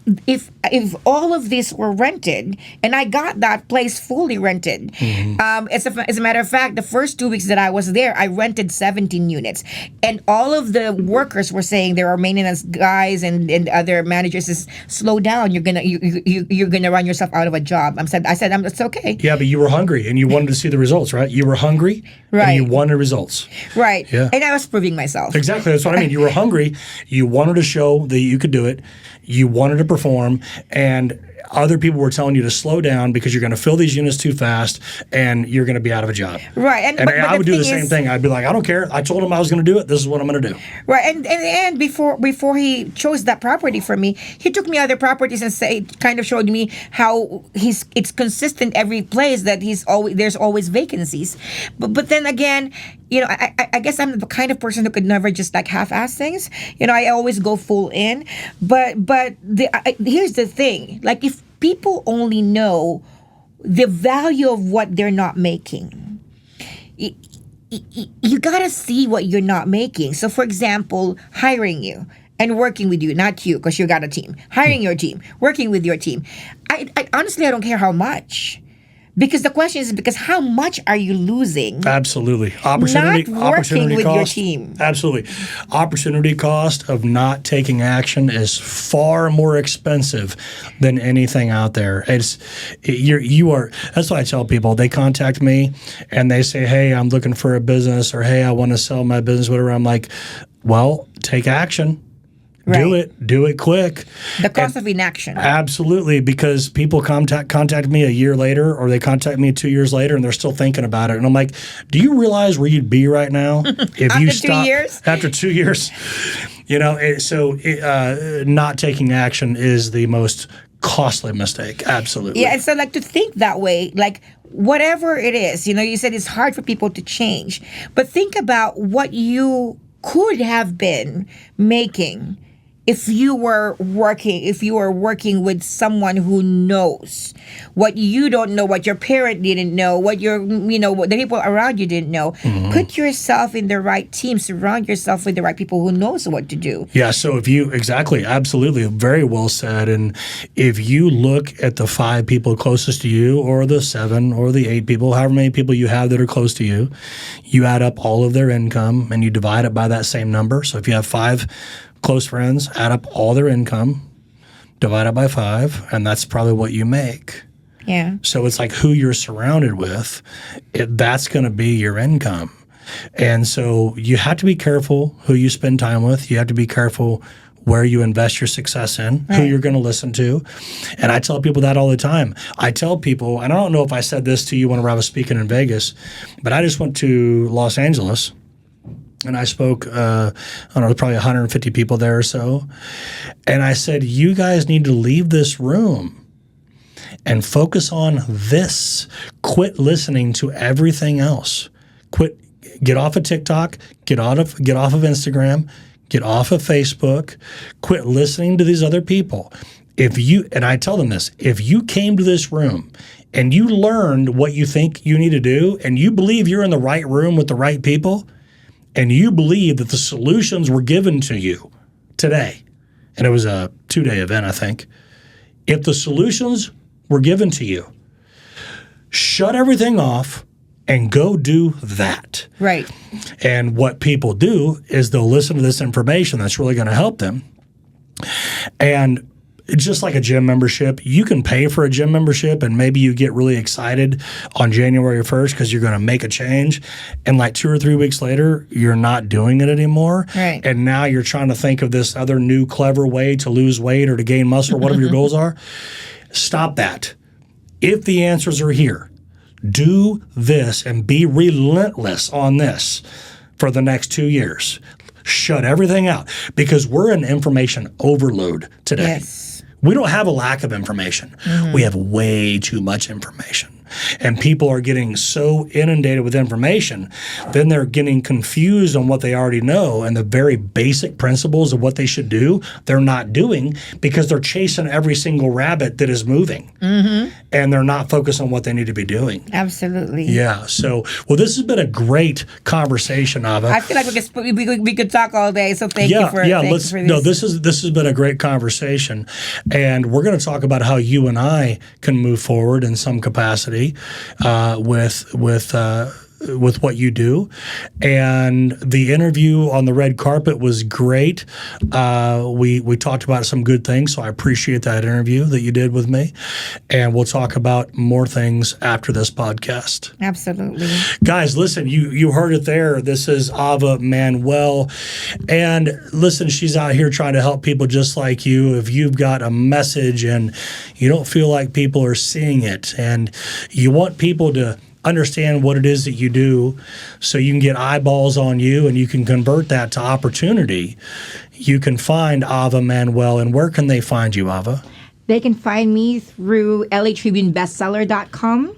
all of this were rented, and I got that place fully rented, as a matter of fact, the first 2 weeks that I was there, I rented 17 units, and all of the workers were saying, there are maintenance guys and other managers, is slow down, you're gonna run yourself out of a job. I said it's okay. Yeah, but you were hungry and you wanted to see the results, right? You were hungry, right, and you wanted results, right? Yeah, and I was proving myself. Exactly, that's what I mean. You were hungry, you wanted to show that you could do it. You wanted to perform, and other people were telling you to slow down because you're going to fill these units too fast and you're going to be out of a job. Right. But I would do the same thing. I'd be like, I don't care. I told him I was going to do it. This is what I'm going to do. Right. And before he chose that property for me, he took me other properties and kind of showed me how it's consistent every place that there's always vacancies. But then again, I guess I'm the kind of person who could never just like half-ass things. I always go full in. But here's the thing. Like, if people only know the value of what they're not making, you gotta see what you're not making. So, for example, hiring you and working with you, not you, because you got a team. Hiring your team, working with your team. I honestly, I don't care how much. Because the question is, because how much are you losing? Absolutely. Not working with your team. Absolutely. Opportunity cost of not taking action is far more expensive than anything out there. You are. That's why I tell people, they contact me and they say, hey, I'm looking for a business, or hey, I want to sell my business, whatever. I'm like, well, take action. Right. Do it quick. The cost of inaction. Absolutely, because people contact me a year later, or they contact me 2 years later, and they're still thinking about it. And I'm like, do you realize where you'd be right now if you stopped 2 years? After 2 years? Not taking action is the most costly mistake. Absolutely. Yeah, and so to think that way, whatever it is, you said it's hard for people to change, but think about what you could have been making if you were working with someone who knows what you don't know, what your parent didn't know, what what the people around you didn't know. Mm-hmm. Put yourself in the right team, surround yourself with the right people who knows what to do. Yeah, so absolutely, very well said. And if you look at the 5 people closest to you, or the 7 or the 8 people, however many people you have that are close to you, you add up all of their income and you divide it by that same number. So if you have 5 close friends, add up all their income, divide it by 5, and that's probably what you make. Yeah. So it's like who you're surrounded with, that's going to be your income. And so you have to be careful who you spend time with. You have to be careful where you invest your success in, right, who you're going to listen to. And I tell people that all the time. I tell people, and I don't know if I said this to you whenever I was speaking in Vegas, but I just went to Los Angeles. And I spoke, I don't know, probably 150 people there or so. And I said, you guys need to leave this room and focus on this. Quit listening to everything else. Get off of TikTok, get off of Instagram, get off of Facebook. Quit listening to these other people. And I tell them this, if you came to this room and you learned what you think you need to do, and you believe you're in the right room with the right people, and you believe that the solutions were given to you today, and it was a 2-day event, I think. If the solutions were given to you, shut everything off and go do that. Right. And what people do is they'll listen to this information that's really going to help them. And just like a gym membership, you can pay for a gym membership and maybe you get really excited on January 1st because you're going to make a change. And 2 or 3 weeks later, you're not doing it anymore. Right. And now you're trying to think of this other new clever way to lose weight or to gain muscle or whatever your goals are. Stop that. If the answers are here, do this and be relentless on this for the next 2 years. Shut everything out because we're in information overload today. Yes. We don't have a lack of information. Mm-hmm. We have way too much information. And people are getting so inundated with information, then they're getting confused on what they already know, and the very basic principles of what they should do, they're not doing because they're chasing every single rabbit that is moving. Mm-hmm. And they're not focused on what they need to be doing. Absolutely. Yeah. So, this has been a great conversation, Ava. I feel like we could talk all day. So thank you for this. No, this has been a great conversation, and we're going to talk about how you and I can move forward in some capacity with what you do. And the interview on the red carpet was great. We talked about some good things, so I appreciate that interview that you did with me. And we'll talk about more things after this podcast. Absolutely. Guys, listen, you heard it there. This is Ava Manuel. And listen, she's out here trying to help people just like you. If you've got a message and you don't feel like people are seeing it, and you want people to understand what it is that you do so you can get eyeballs on you and you can convert that to opportunity, you can find Ava Manuel. And where can they find you, Ava? They can find me through LATribuneBestseller.com.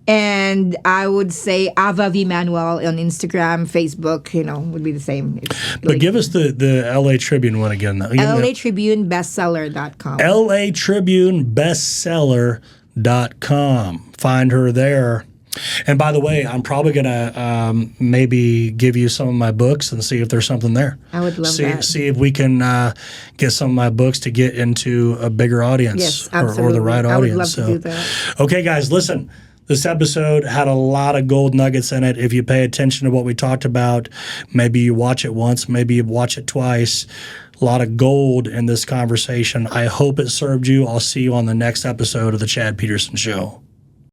And I would say Ava V. Manuel on Instagram, Facebook, would be the same. But give us the LA Tribune one again. LATribuneBestseller.com. LATribuneBestseller.com. Find her there. And by the way, I'm probably going to maybe give you some of my books and see if there's something there. I would love that. See if we can get some of my books to get into a bigger audience. Yes, absolutely. or the right audience. I would love to do that. Okay, guys, listen. This episode had a lot of gold nuggets in it. If you pay attention to what we talked about, maybe you watch it once, maybe you watch it twice. A lot of gold in this conversation. I hope it served you. I'll see you on the next episode of the Chad Peterson Show.